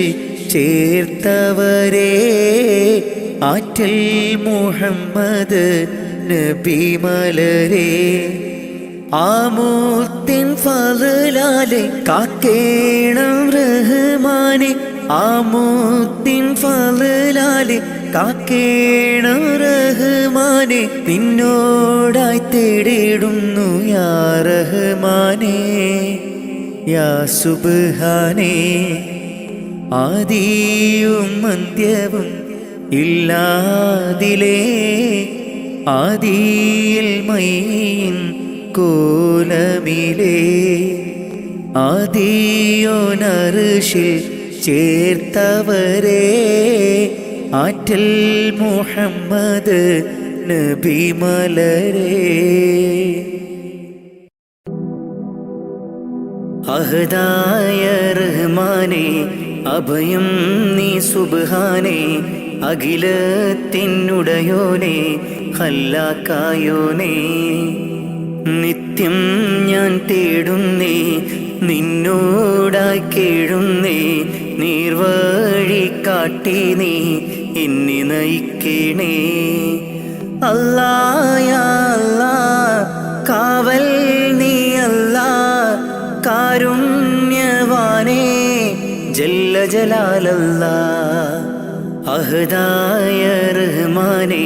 ചേർത്തവരെ ആറ്റൽ മുഹമ്മദ് നബി മലരെ ആമൂത്തിൻ ഫളലാലെ കാക്കേണം റഹ്മാനെ ആമൂത്തിൻ ഫളലാലെ കാക്കേണം റഹ്മാനെ നിന്നോടായി തേടിടുന്നു യാ റഹ്മാനെ യാ സുബ്ഹാനേ ആദിയും അന്ത്യവും ഇല്ലാതിലേ ആദിയിൽ മൈൻ കോലമിലേ ആദിയോനർശിൽ ചേർത്തവരെ ആറ്റൽ മുഹമ്മദ് നബി മലരെ അഹദായ റഹ്മാനെ അഭയം നീ സുബ്ഹാനേ അഖിലത്തിനുടയോനെ ഖല്ലാക്കായോനെ നിത്യം ഞാൻ തേടുന്നേ നിന്നോടായി കേഴുന്നേ നീർവഴി കാട്ടി നീ എന്നെ നയിക്കണേ അല്ലാ യാ അല്ലാ കാവൽ നീ അല്ലാ കാരുണ്യവാനേ ജല്ല ജലാലല്ലാ അഹദായ റഹ്മാനെ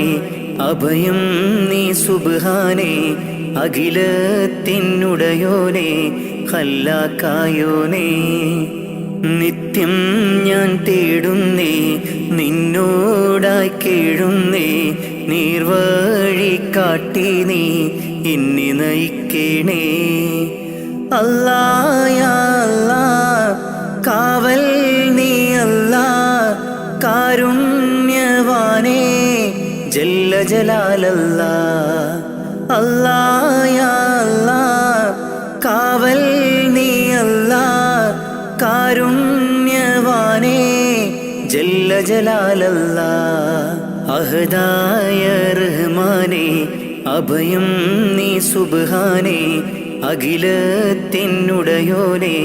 അഭയം നീ സുബ്ഹാനേ അഖിലത്തിനുടയോനെ ഖല്ലാക്കായോനെ നിത്യം ഞാൻ തേടുന്നേ നിന്നോടായി കേഴുന്നേ നീർവഴി കാട്ടി നീ എന്നെ നയിക്കണേ അല്ലാ യാ അല്ലാ കാവൽ നീ അല്ലാ കാരുണ്യവാനേ ജല്ല ജലാലല്ലാ അല്ലാ യാ അല്ലാ കാവൽ നീ അല്ലാ കാരുണ്യവാനേ ജല്ല ജലാലല്ലാ അഹദായ റഹ്മാനെ അഭയം നീ സുബ്ഹാനേ അഖിലത്തിനുടയോനെ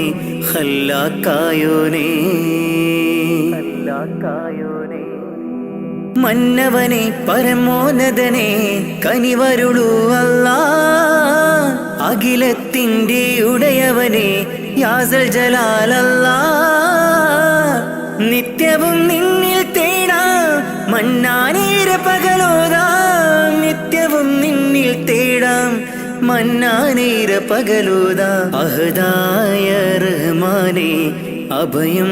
ഖല്ലാക്കായോനെ മന്നവനെ പരമോന്നതനെ കനിവരുളൂ അല്ലാ. അഖിലത്തിൻ്റെ ഉടയവനെ യാസൽ ജലാലല്ലാ. നിത്യവും നിന്നിൽ തേടാം മന്നാനീര പകലോതാം. നിത്യവും നിന്നിൽ തേടാം മന്നാനീര പകലോതാം. അഹദായ റഹ്മാനെ അഭയം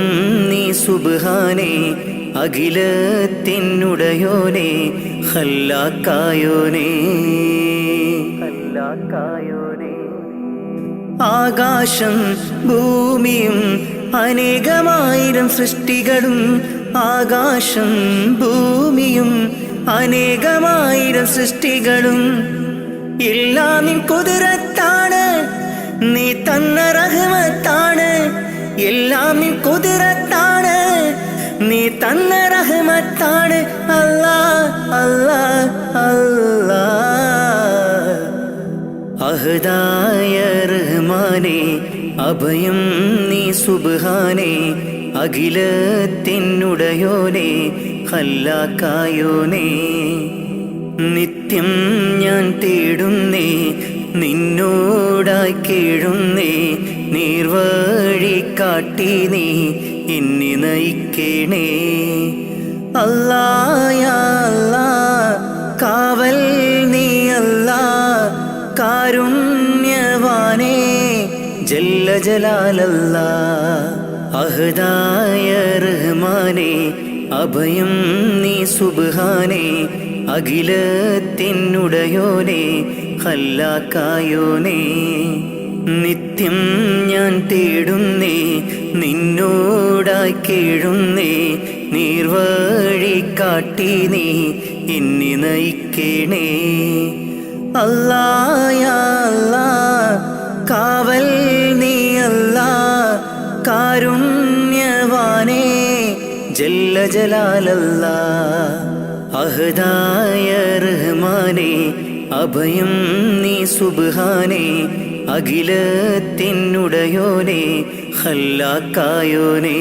നീ സുബ്ഹാനേ. അഖിലത്തിനുടയോനെ ഖല്ലാക്കായോനേ. ആകാശം ഭൂമിയും അനേകമായിരം സൃഷ്ടികളും. ആകാശം ഭൂമിയും അനേകമായിരം സൃഷ്ടികളും എല്ലാം നിൻ കുതിരത്താണ്. നീ തന്ന റഹ്മത്താണ്. എല്ലാം നിൻ കുതിരത്താണ്. നീ തന്ന റഹ്മത്താണ്. അല്ലാ അല്ലാ അല്ലാ. അഹദായ റഹ്മാനെ അഭയം നീ സുബ്ഹാനേ. അഖിലത്തിനുടയോനെ ഖല്ലാക്കായോനേ. നിത്യം ഞാൻ തേടുന്നേ നിന്നോടായി കേഴുന്നേ. നീർവഴി കാട്ടി നീ എന്നെ നയിക്കണേ. അല്ലാ യാ അല്ലാ കാവൽ നീ അല്ലാ. കാരുണ്യവാനേ ജല്ല ജലാലല്ലാ. അഹദായ റഹ്മാനെ അഭയം നീ സുബ്ഹാനേ. അഖിലത്തിനുടയോനെ ഖല്ലാക്കായോനേ. നിത്യം ഞാൻ തേടുന്നേ നിന്നോടായി കേഴുന്നേ. നീർവഴി കാട്ടി നീ എന്നെ നയിക്കണേ. അല്ലാ യാ അല്ലാ കാവൽ നീ അല്ലാ. കാരുണ്യവാനേ ജല്ല ജലാലല്ലാ. അഹദായ റഹ്മാനെ അഭയം നീ സുബ്ഹാനേ. അഖിലത്തിനുടയോനെ ഖല്ലാക്കായോനേ.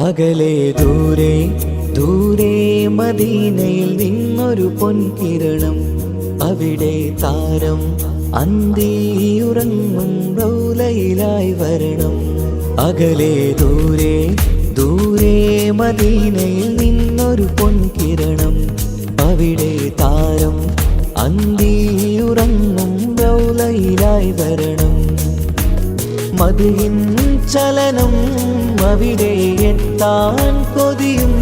അകലെ ദൂരെ ദൂരെ മദീനയിൽ നിന്നൊരു പൊൻകിരണം. അവിടെ താരം അന്തിയുറങ്ങും റൗലയിലായി വരണം. അകലെ ദൂരെ ദൂരെ മദീനയിൽ നിന്നൊരു പൊൻകിരണം. അവിടെ താരം അന്തിയുറങ്ങും റൗലയിലായി വരണം. മദിഹിൻ ചലനം അവിടെ എത്താൻ കൊതിയും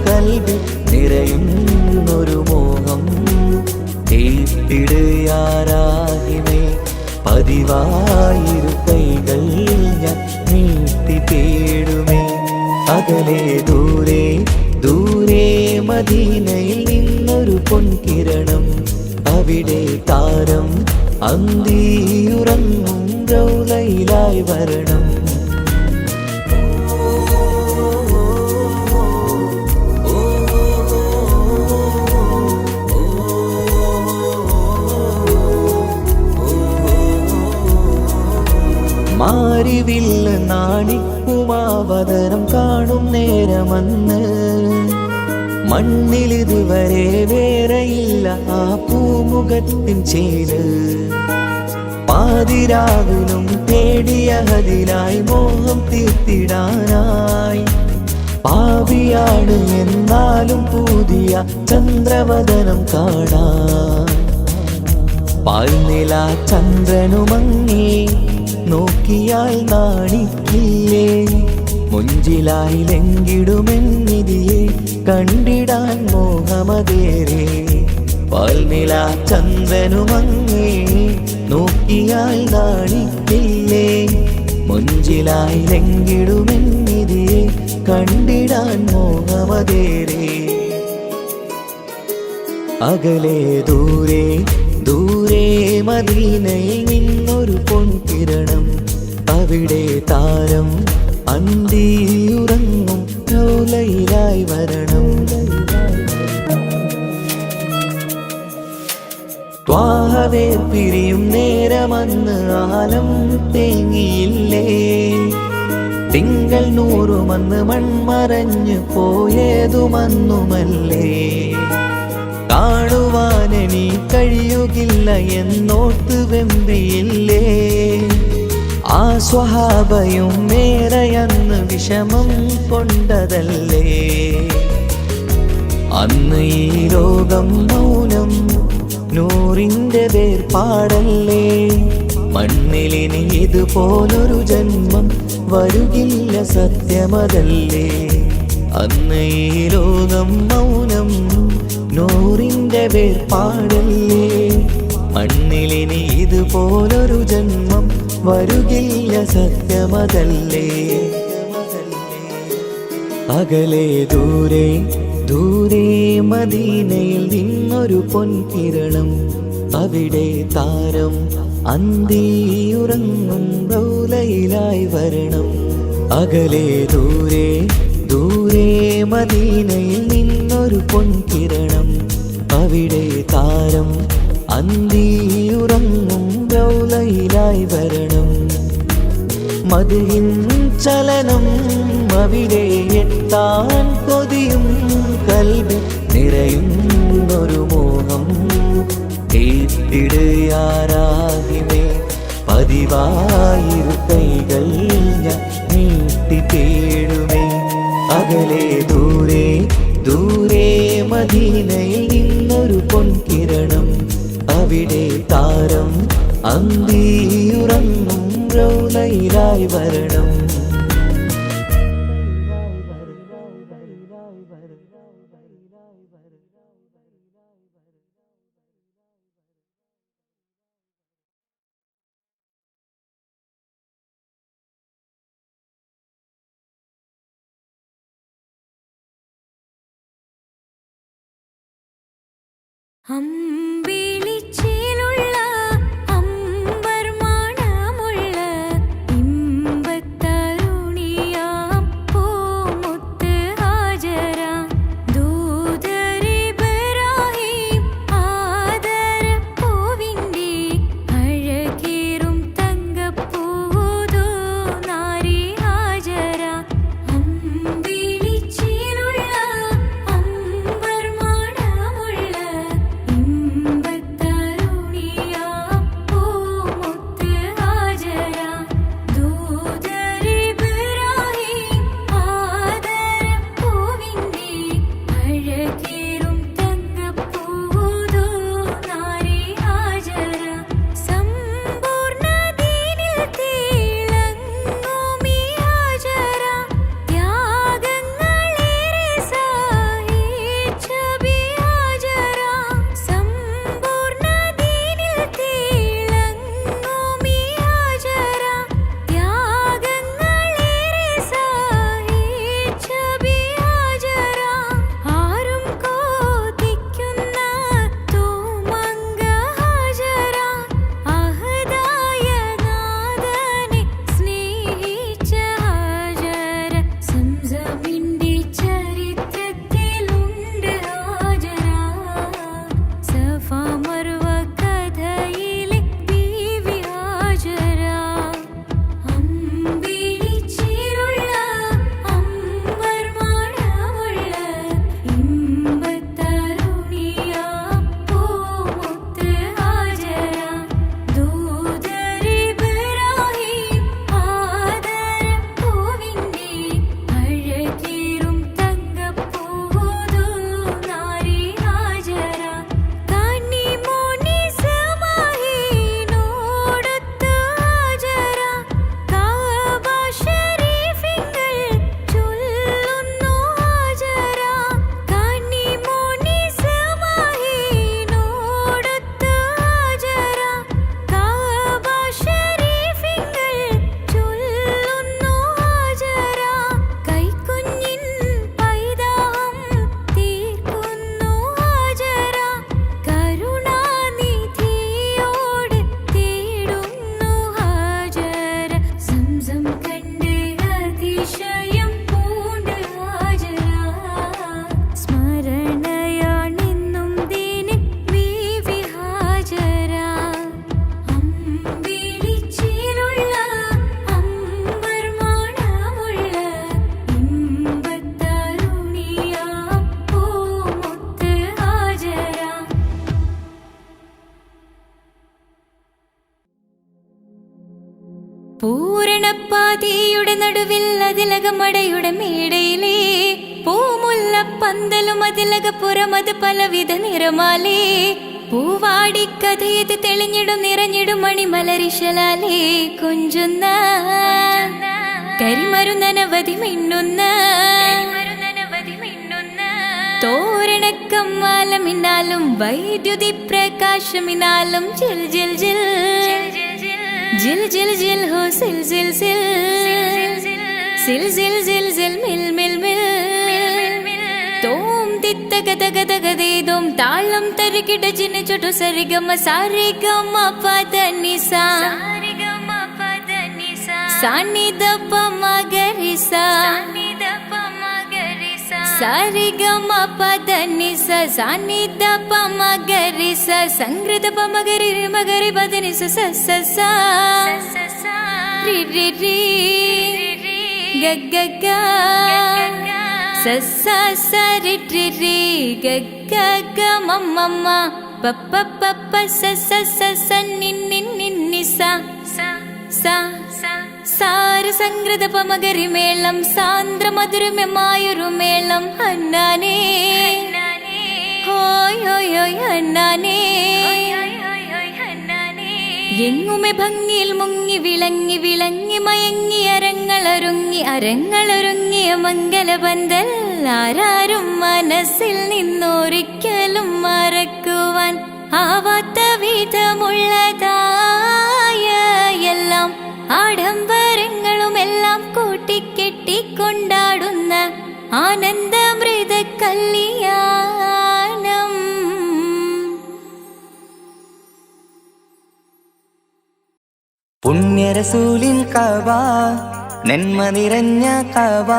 കൽബിൽ നിറയുന്നൊരു മോഹം. ഏറ്റിടുയാരാഹിമേ പതിവായിരു കൈകൾ ഞാൻ നീട്ടി തേടുമേ. അകലെ ദൂരെ ദൂരെ മദീനയിൽ നിന്നൊരു പൊൻകിരണം. അവിടെ താരം അന്തിയുറങ്ങും റൗലയിലായി വരണം. മാരിവില്ല് നാണിക്കുമാവതരം കാണും നേരമന്ന്. മണ്ണിലിതുവരെ വേറെയില്ല ആ പൂമുഖത്തിൻ ചേര്. പാതിരാവിലും തേടിയ ഹദിനായി മോഹം തീർത്തിടാനായി. പാപിയാണ് എന്നാലും പുതിയ ചന്ദ്രവദനം കാണാൻ. പാൽനില ചന്ദ്രനുമങ്ങി നോക്കിയാൽ നാണിക്കില്ലേ. മുഞ്ചിലായി ലംഘിടുമെന്നിതിയെ കണ്ടിടാൻ മോഹമതേറെ. പാൽനില ചന്ദ്രനുമങ്ങി നോക്കിയാൽ നാണിക്കില്ലേ. മുഞ്ചിലായി ലംഘിടുമെന്നിതിയെ കണ്ടിടാൻ മോഹമതേറെ. അകലെ ദൂരെ ദൂരെ മദീനയിൽ നിന്നൊരു പൊൻകിരണം, അവിടെ താരം അന്തിയുറങ്ങും റൗലയിലായി വരണം. ത്വാഹവേർ പിരിയും നേരമന്ന് ആലം തേങ്ങിയില്ലേ, തിങ്കൾ നൂറുമന്ന് മൺമറഞ്ഞു പോയതുമന്നുമല്ലേ. കാണുവാനെനി കഴിയുകില്ല എന്നോർത്ത് വെമ്പിയില്ലേ, ആ സ്വഹാബയും മേറയന്ന് വിഷമം കൊണ്ടതല്ലേ. അന്ന് ഈ ലോകം മൗനം, നൂറിൻ്റെ വേർപാടല്ലേ. മണ്ണിലിനി ഇതുപോലൊരു ജന്മം വരുകില്ല സത്യമതല്ലേ. അന്ന് ഈ ലോകം മൗനം, നൂറിൻ്റെ വേർപാടല്ലേ. മണ്ണിലിനി ഇതുപോലൊരു ജന്മം വരുകില്ല സത്യമതല്ലേ. അകലെ ദൂരെ ദൂരെ മദീനയിൽ നിന്നൊരു പൊൻകിരണം, അവിടെ താരം അന്തിയുറങ്ങും റൗലയിലായി വരണം. അകലെ ദൂരെ ദൂരെ മദീനയിൽ നിന്നൊരു പൊൻകിരണം, അവിടെ താരം അന്തിയുറങ്ങും റൗലയിലായി വരണം. മദ്ഹിൻ ചലനം അവിടെ എത്താൻ കൊതിയും, കൽബിൽ നിറയുന്നൊരു മോഹം. കേട്ടിടയാരാകിമേ പതിവായിരു കൈകൾ ഞാൻ നീട്ടി തേടുമേ. അകലെ ദൂരെ ദൂരെ മദീനയിൽ നിന്നൊരു പൊൻകിരണം, അവിടെ താരം അന്തിയുറങ്ങും റൗലയിലായി വരണം. അമ്പിളിച്ചേലുള്ള അമ്പർ മണമുള്ള ഇമ്പത്തരുണിയാം പൂമുത്ത് ഹാജര, ദൂതരിബ്രാഹിം ആദരപ്പൂവിൻ്റെ അഴകേറും തങ്കപ്പൂതൂ നാരി ഹാജര. അമ്പിളിച്ചേലുള്ള അമ്പർ മണമുള്ള തീയുടെ നടുവിൽ അതിലകമടയുടെ മേടയിലേ പൂമുല്ല പന്തലും അതിലകപ്പുറമത് പലവിധ നിറമാലേ പൂവാടി കഥയത് തെളിഞ്ഞിടും നിറഞ്ഞിടും മണിമലരിശലാലേ കൊഞ്ചുന്ന കരിമരുന്നനവധി മിന്നുന്ന തോരണക്കമ്മാലമിന്നാലും വൈദ്യുതി പ്രകാശമിന്നാലും ജിൽ ജിൽ ജിൽ ജിൽ ജിൽ ജിൽ ഹോ സിൽ സിൽ സിൽ സിൽ സിൽ സിൽ സിൽ മിൽ മിൽ മിൽ തോം തിത്തഗതഗതഗതേദോം താളം തരികിട ജിന ചൊട്ടു സരിഗമ സാരിഗമ പദനിസ സാനിദപ മഗരിസ സാരിഗമ പദനിസ സാനിദപ മഗരിസ സംഗൃത പമഗരി മഗരി പദനിസ സ സ സ രി രി രി ഗ ഗ ഗ സ സ സ രി രി രി ഗ ഗ ഗ മ മ മ പ പ പ പ സ സ സ സ നി നി നി നി സ സ സാര സംഗൃത പമഗരി മേളം സാന്ദ്ര മധുരമമായൊരു മേളം ഹന്നാനേ ഹോയ് ഹോയ് ഹോയ് ഹന്നാനേ എങ്ങുമെ ഭംഗിയിൽ മുങ്ങി വിളങ്ങി വിളങ്ങി മയങ്ങി അരങ്ങളൊരുങ്ങിയ മംഗലപന്തൽ ആരാരും മനസ്സിൽ നിന്നൊരിക്കലും മറക്കുവാൻ ആവാത്ത വിധമുള്ളതായ എല്ലാം ആഡംബരങ്ങളുമെല്ലാം കൂട്ടിക്കെട്ടിക്കൊണ്ടാടുന്ന ആനന്ദമൃത കല്യാണം. പുണ്യരസൂലിൻ കഅബ നന്മ നിറഞ്ഞ കഅബ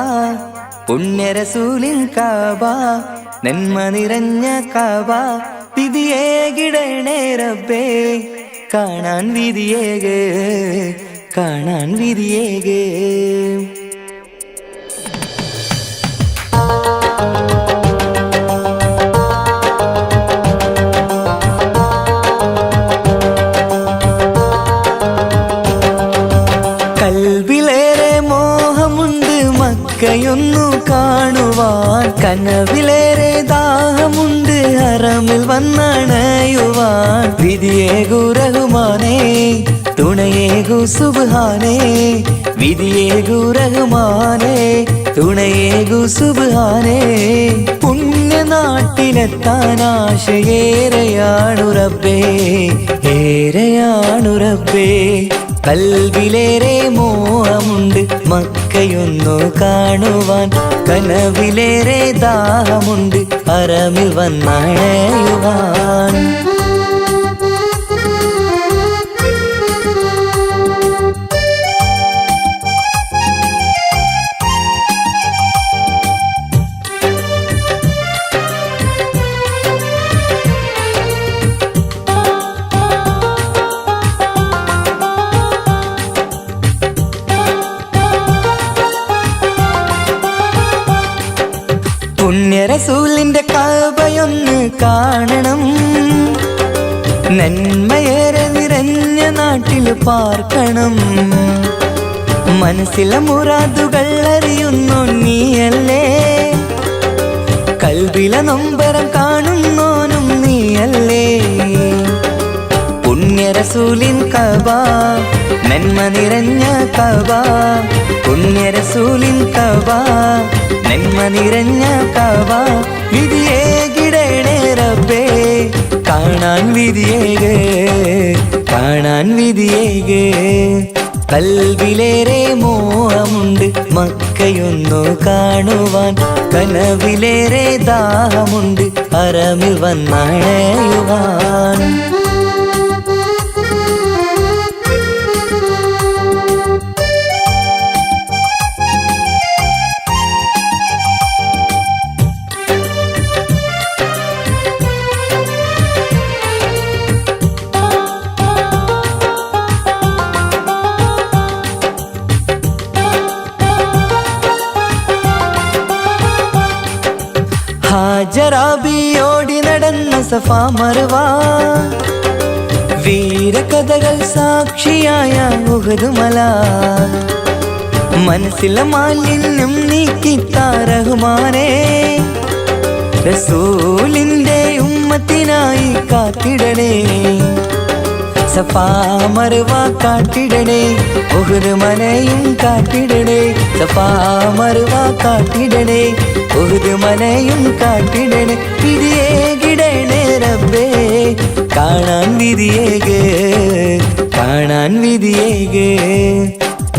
പുണ്യരസൂലിൻ കഅബ നന്മ നിറഞ്ഞ കഅബ വിധിയേകിടണേ റബ്ബേ കാണാൻ വിധിയേകേ കാണാൻ വിധിയേകേ. കൽബിലേറെ മോഹമുണ്ട് മക്കയൊന്നു കാണുവാൻ കനവിലേറെ ദാഹമുണ്ട് ഹറമിൽ വന്നണയുവാൻ വിധിയേകു റഹ്മാനേ തുണയേകു സുബ്ഹാനേ വിധിയേകു റഹ്മാനേ തുണയേകു സുബ്ഹാനേ. പുണ്യനാട്ടിലെത്താൻ ആശയേറെയാണു റബ്ബേ ഏറെയാണു റബ്ബേ. കൽബിലേറെ മോഹമുണ്ട് മക്കയൊന്നു കാണുവാൻ കനവിലേറെ ദാഹമുണ്ട് ഹറമിൽ വന്നണയുവാൻ. പുണ്യരസൂലിന്റെ കഅബയൊന്ന് കാണണം നന്മയേറെ നിറഞ്ഞ നാട്ടിൽ പാർക്കണം. മനസ്സിലെ മുറാദുകൾ അറിയുന്നു നീയല്ലേ കൽബിലെ നൊമ്പരം കാണുന്നോനും നീയല്ലേ. പുണ്യരസൂലിൻ കഅബ നന്മ നിറഞ്ഞ കഅബ പുണ്യരസൂലിൻ കഅബ നന്മ നിറഞ്ഞ കഅബ വിധിയേകിടണേ റബ്ബേ കാണാൻ വിധിയേകേ കാണാൻ വിധിയേകേ. കൽബിലേറെ മോഹമുണ്ട് മക്കയൊന്നു കാണുവാൻ കനവിലേറെ ദാഹമുണ്ട് ഹറമിൽ വന്നണയുവാൻ. ഹാജറാബിയോടി നടന്ന സഫാ മർവ വീരകഥകൾ സാക്ഷിയായ ഉഹദ് മല മനസ്സിലെ മാലിന്യം നീക്കിത്താ റഹ്മാനേ, റസൂലിന്റെ ഉമ്മത്തിനായി കാത്തിടണേ. സഫാ മർവ കാട്ടിടണേ, ഉഹുദ് മലയും കാട്ടിടണേ. സഫാ മർവ കാട്ടിടണേ, ഉഹുദ് മലയും കാട്ടിടണേ. വിധിയേകിടണേ റബ്ബേ, കാണാൻ വിധിയേകേ, കാണാൻ വിധിയേകേ.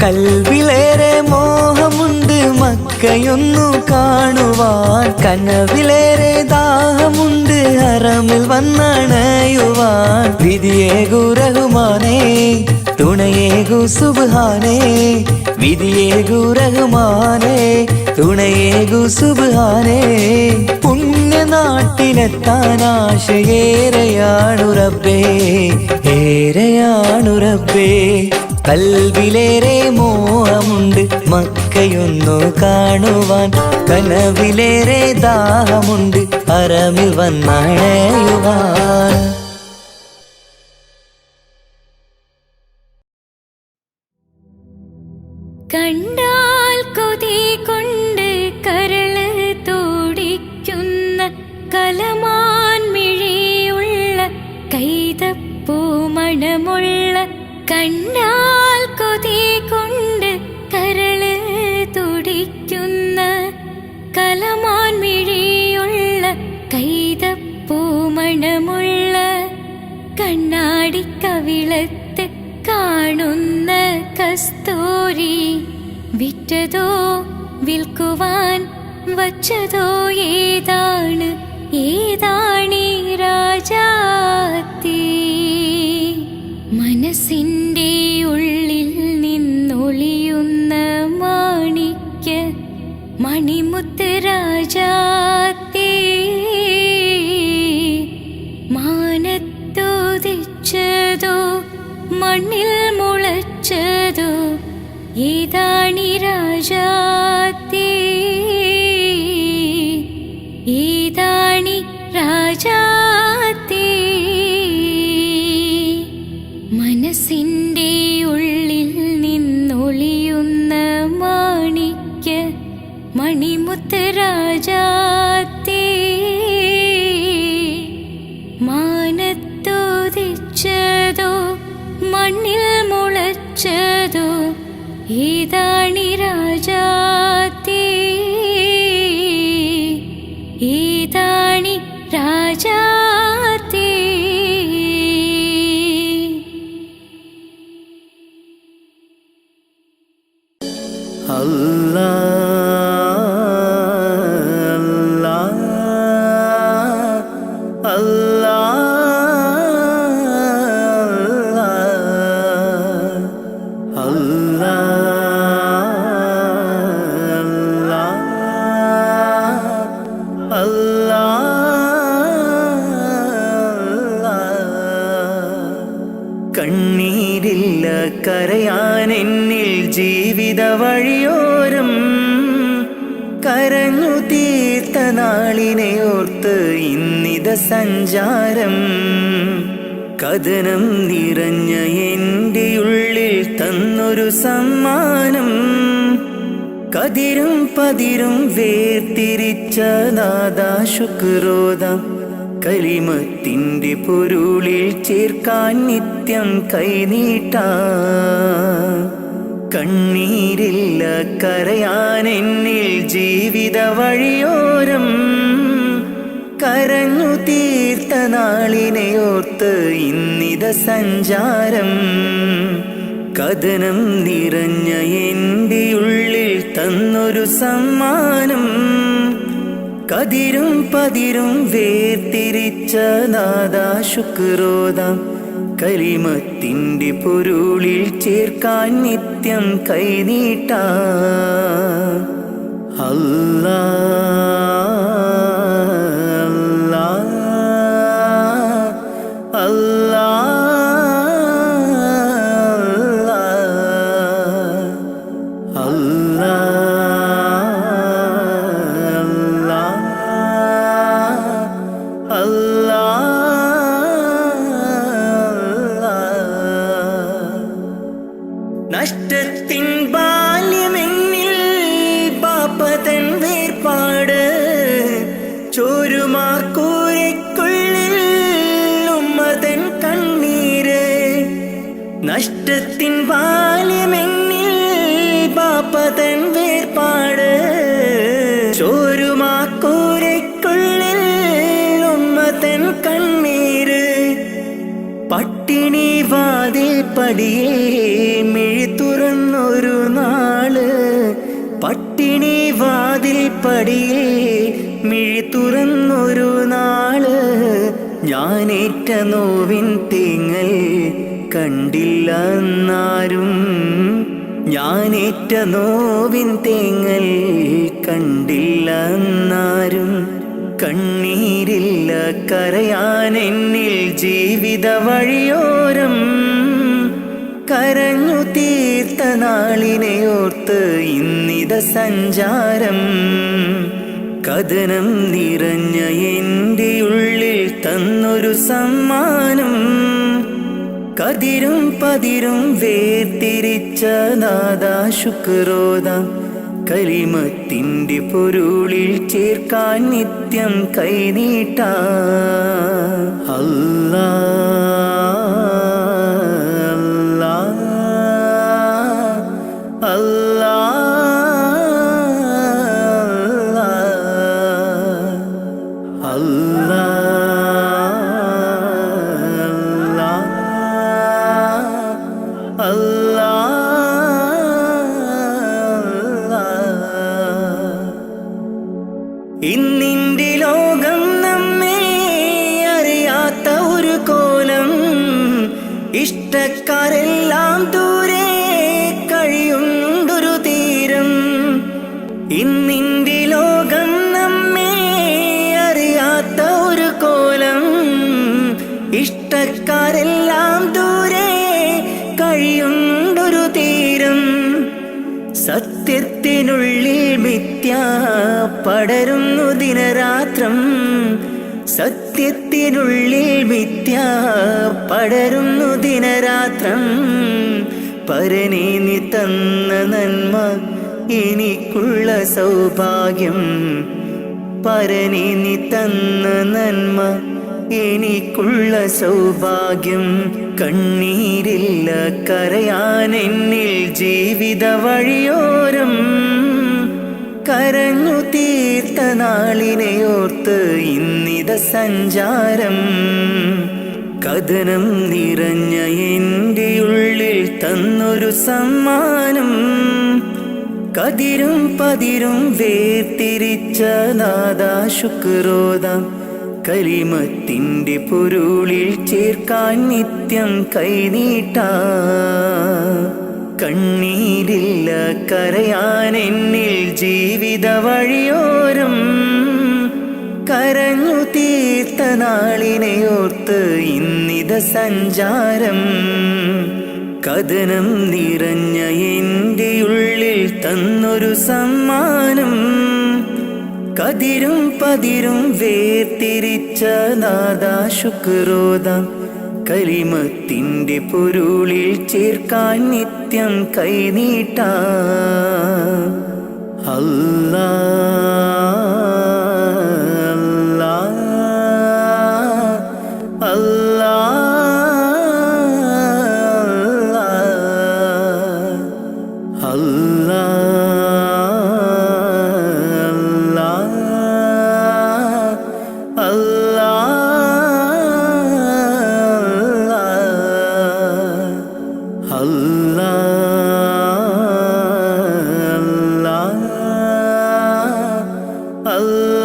കൽവിലേറെ മോഹമുണ്ട് മക്കയൊന്നു കാണുവാൻ, കനവിലേറെ ദാഹമുണ്ട് ഹറമിൽ വന്നണയുവാൻ. വിധിയേകു റഹ്മാനേ, തുണയേകു സുബ്ഹാനേ. വിധിയേകു റഹ്മാനേ, തുണയേകു സുബ്ഹാനേ. പുണ്യനാട്ടിലെത്താൻ ആശയേറെയാണു റബ്ബേ, ഏറെയാണു റബ്ബേ. കൽവിലേറെ മോഹമുണ്ട് മക്കയൊന്നു കാണുവാൻ, കനവിലേറെ ദാഹമുണ്ട് ഹറമിൽ വന്നണയുവാൻ. കണ്ടാൽ കൊതി കൊണ്ട് കരള് തോടിക്കുന്ന കലമാൻ മിഴിയുള്ള കൈതപ്പൂ മണമുള്ള, കണ്ടാൽ കൊതി കൊണ്ട് കരള് തുടിക്കുന്ന കലമാൻ മിഴിയുള്ള കൈതപ്പൂ മണമുള്ള, കണ്ണാടി കവിളത്ത് കാണുന്ന കസ്തൂരി, വിറ്റതോ വിൽക്കുവാൻ വച്ചതോ ഏതാണ്, ഏതാണീ രാജാത്തി. മനസ്സിൻ്റെ ഉള്ളിൽ നിന്നൊളിയുന്ന മാണിക്യ മണിമുത്ത് രാജാത്തി. മാനത്തോദിച്ചതോ മണ്ണിൽ മുളച്ചതോ ഏതാണീ രാജാത്തി, ഏതാണീ രാജാത്തി. മനസ്സിൻ്റെ ഉള്ളിൽ നിന്നൊളിയുന്ന മാണിക്യ മണിമുത്ത് രാജാത്തി. മാനത്തോദിച്ചതോ മണ്ണിൽ മുളച്ചതോ ഏതാണീ രാജാത്തി, ഏതാണീ രാജാത്തി. അല്ലാ അല്ലാ അല്ലാ അല്ലാ കണ്ണീരില്ല കരയാൻ എന്നിൽ ജീവിത വഴിയോരം, കരഞ്ഞു തീർത്ത നാളിനെ ഓർത്ത് ഇന്നിത സഞ്ചാരം. കഥനം നിറഞ്ഞ എൻ്റെ ഉള്ളിൽ തന്നൊരു സമ്മാനം, കതിരും പതിരും വേർതിരിച്ച നാദാ ശുക്രോദാം. കലിമത്തിൻ്റെ പൊരുളിൽ ചേർക്കാൻ നിത്യം കൈനീട്ടാം. കണ്ണീരില്ല കരയാൻ എന്നിൽ ജീവിത വഴിയോരം, കരഞ്ഞു തീർത്ത നാളിനെ ഓർത്ത് ഇന്നിത സഞ്ചാരം. കഥനം നിറഞ്ഞ എൻ്റെ ഉള്ളിൽ തന്നൊരു സമ്മാനം, കതിരും പതിരും വേർതിരിച്ച നാദാ ശുക്രോദാം. കലിമത്തിൻ്റെ പൊരുളിൽ ചേർക്കാൻ നിത്യം കൈനീട്ടാം. അല്ലാ അല്ലാ അല്ലാ അല്ലാ നഷ്ടത്തിൻ ബാല്യമെൻ ബാല്യമെന്നിൽ പാപ്പതൻ വേർപാട് ചോരുമാക്കൂരയ്ക്കുള്ളിൽ ഉമ്മതൻ കണ്ണീര് പട്ടിണി വാതിൽ പടിയേ മിഴി തുറന്നൊരു നാള് പട്ടിണി വാതിൽ പടിയേ മിഴി തുറന്നൊരു നാള് ഞാനേറ്റ നോവിൻ തേങ്ങൽ കണ്ടില്ല എന്നാരും ഞാനേറ്റ നോവിൻ തേങ്ങൽ കണ്ടില്ല എന്നാരും കണ്ണീരില്ല കരയാൻ എന്നിൽ ജീവിത വഴിയോരം കരഞ്ഞു തീർത്ത നാളിനെ ഓർത്ത് ഇന്നിത സഞ്ചാരം കഥനം നിറഞ്ഞ എൻ്റെ ഉള്ളിൽ തന്നൊരു സമ്മാനം കതിരും പതിരും വേർതിരിച്ച നാദാ ശുക്രോദാം കലിമത്തിൻ്റെ പൊരുളിൽ ചേർക്കാൻ നിത്യം കൈനീട്ടാ അല്ലാ അല്ലാ അല്ലാ അല്ലാ ഇന്നിന്റെ ലോകം നമ്മെ അറിയാത്ത ഒരു കോലം ഇഷ്ടക്കാരെല്ലാം ദൂരെ കഴിയുണ്ടൊരു തീരം ഇന്നിന്റെ ലോകം നമ്മെ അറിയാത്ത ഒരു കോലം ഇഷ്ടക്കാരെല്ലാം ദൂരെ കഴിയുണ്ടൊരു തീരം സത്യത്തിനുള്ളിൽ മിഥ്യ പടരുന്നു ദിനരാത്രം സത്യത്തിനുള്ളിൽ മിഥ്യ പടരുന്നു ദിനരാത്രം പരനെ നീ തന്ന നന്മ എനിക്കുള്ള സൗഭാഗ്യം പരനെ നീ തന്ന നന്മ എനിക്കുള്ള സൗഭാഗ്യം കണ്ണീരില്ല കരയാൻ എന്നിൽ ജീവിത വഴിയോരം കരഞ്ഞു തീർത്ത നാളിനെ ഓർത്ത് ഇന്നിത സഞ്ചാരം കഥനം നിറഞ്ഞ എൻ്റെ ഉള്ളിൽ തന്നൊരു സമ്മാനം കതിരും പതിരും വേർതിരിച്ച നാദാ ശുക്രോദാം കലിമത്തിൻ്റെ പൊരുളിൽ ചേർക്കാൻ നിത്യം കൈനീട്ടാ കണ്ണീരില്ല കരയാൻ എന്നിൽ ജീവിത വഴിയോരം കരഞ്ഞു തീർത്ത നാളിനെ ഓർത്ത് ഇന്നിത സഞ്ചാരം കഥനം നിറഞ്ഞ എൻ്റെ ഉള്ളിൽ തന്നൊരു സമ്മാനം കതിരും പതിരും വേർതിരിച്ച നാദാ ശുക്രോദാം കലിമത്തിൻ്റെ പൊരുളിൽ ചേർക്കാൻ നിത്യം കൈനീട്ടാ അല്ലാ അല്ലാ അല്ലാ Allah